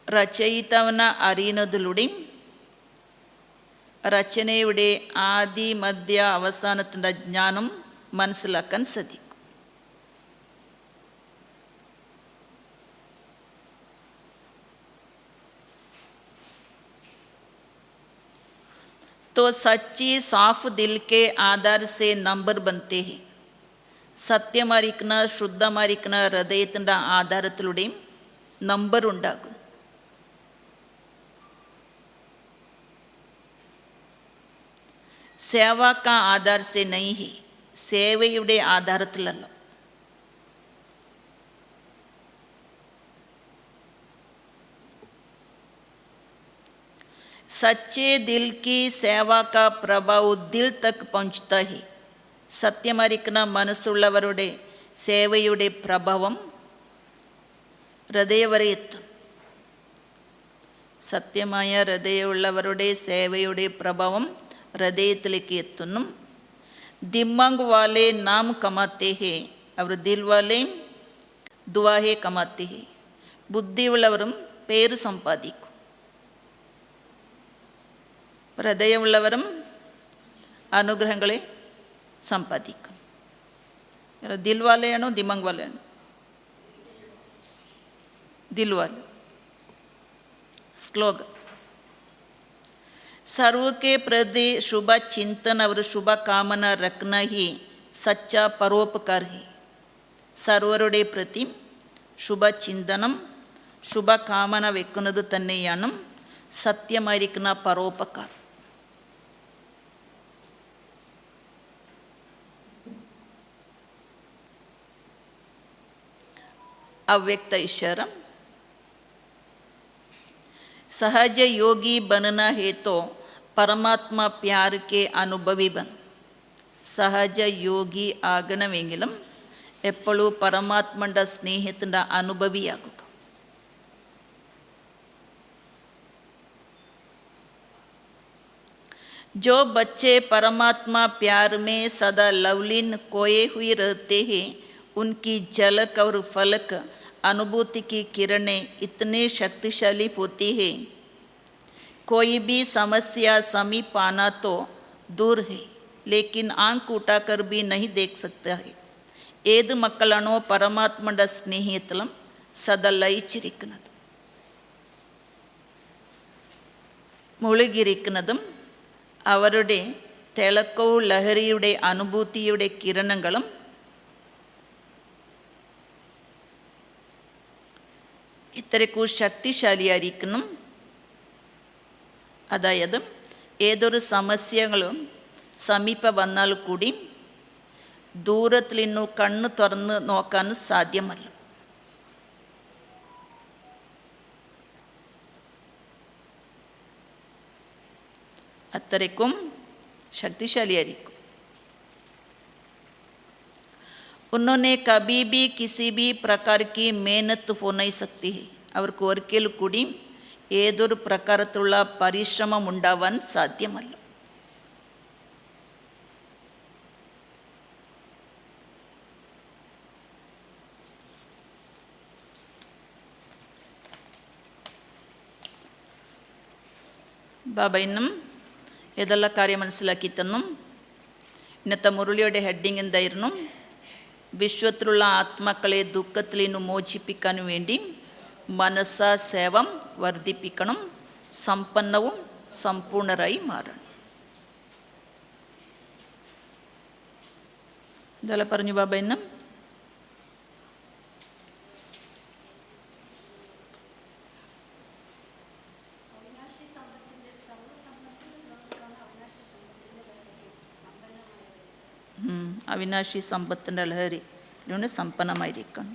രചയിതാവിനെ അറിയുന്നതിലൂടെയും രചനയുടെ ആദി മധ്യ അവസാനത്തിൻ്റെ ജ്ഞാനം മനസ്സിലാക്കാൻ സാധിക്കും. तो सच्ची साफ दिल के आधार से नंबर बनते हैं. സത്യമായിരിക്കുന്ന ശുദ്ധമായിരിക്കുന്ന ഹൃദയത്തിൻ്റെ ആധാരത്തിലൂടെയും നമ്പർ ഉണ്ടാകും. സേവ കാ ആധാർ സെ നഹീ ഹൈ. സേവയുടെ ആധാരത്തിലല്ല. सच्चे दिल की सेवा का प्रभाव दिल तक पहुँचता है. സത്യമായിരിക്കുന്ന മനസ്സുള്ളവരുടെ സേവയുടെ പ്രഭാവം ഹൃദയം വരെ എത്തും. സത്യമായ ഹൃദയമുള്ളവരുടെ സേവയുടെ പ്രഭാവം ഹൃദയത്തിലേക്ക് എത്തുന്നു. ദിമാഗ് വാലെ നാം കമാത്തെ ഹേ, അവർ ദിൽ വാലെ ദുആഹെ കമാത്തെ ഹേ. ബുദ്ധിയുള്ളവരും പേര് സമ്പാദിക്കും, ഹൃദയമുള്ളവരും അനുഗ്രഹങ്ങളെ സമ്പാദിക്കും. ദിൽ വാലയാണോ ദിമാഗ് വാലയാണോ? ദിൽ വാല. ശ്ലോകം. सर्व के प्रति शुभ चिंतन और शुभ कामना रखना ही सच्चा परोपकार है. സർവരുടെ പ്രതി ശുഭചിന്തനം ശുഭകാമന വെക്കുന്നത് തന്നെയാണ് സത്യമായിരിക്കുന്ന പരോപകാരം. अव्यक्त इशारा. सहज योगी बनना है तो परमात्मा प्यार के अनुभवी बन. സഹജ യോഗി ആകണമെങ്കിലും എപ്പോഴും പരമാത്മയുടെ സ്നേഹത്തിൻ്റെ അനുഭവിയാകുക. जो बच्चे परमात्मा प्यार में सदा लवलीन खोए हुए रहते हैं उनकी झलक और फलक अनुभूति की किरणें इतने शक्तिशाली होती है कोई भी समस्या समीप आना तो दूर है लेकिन आंख उठाकर भी नहीं देख सकता है. ഏത് മക്കളാണോ പരമാത്മയുടെ സ്നേഹത്തിലും സദാ ലയിച്ചിരിക്കുന്നത്, മുഴുകിയിരിക്കുന്നതും അവരുടെ തിളക്കവും ലഹരിയുടെ അനുഭൂതിയുടെ കിരണങ്ങളും ഇത്രയ്ക്കു ശക്തിശാലിയായിരിക്കണം. അതായത് ഏതൊരു സമസ്യകളും സമീപ വന്നാൽ കൂടി ദൂരത്തിൽ നിന്നു കണ്ണ് തുറന്ന് നോക്കാൻ സാധ്യമല്ല. അത്രയ്ക്കും ശക്തിശാലിയായിരിക്കും. उन्होंने कभी भी किसी भी प्रकार की मेहनत हो नहीं सकती है. അവർക്ക് ഒരിക്കൽ കൂടി ഏതൊരു പ്രകാരത്തിലുള്ള പരിശ്രമം ഉണ്ടാവാൻ സാധ്യമല്ല. ബാബ ഇന്നും ഏതെല്ലാം കാര്യം മനസ്സിലാക്കി തന്നും. ഇന്നത്തെ മുരളിയുടെ ഹെഡിങ് എന്തായിരുന്നു? വിശ്വത്തിലുള്ള ആത്മാക്കളെ ദുഃഖത്തിൽ നിന്ന് മോചിപ്പിക്കാൻ വേണ്ടി മനസ്സാ സേവം വർദ്ധിപ്പിക്കണം, സമ്പന്നവും സമ്പൂർണരായി മാറണം. ഇതെല്ലാം പറഞ്ഞു ബാബ ഇന്നും. അവിനാശി സമ്പത്തിൻ്റെ ലഹരി അതുകൊണ്ട് സമ്പന്നമായിരിക്കണം.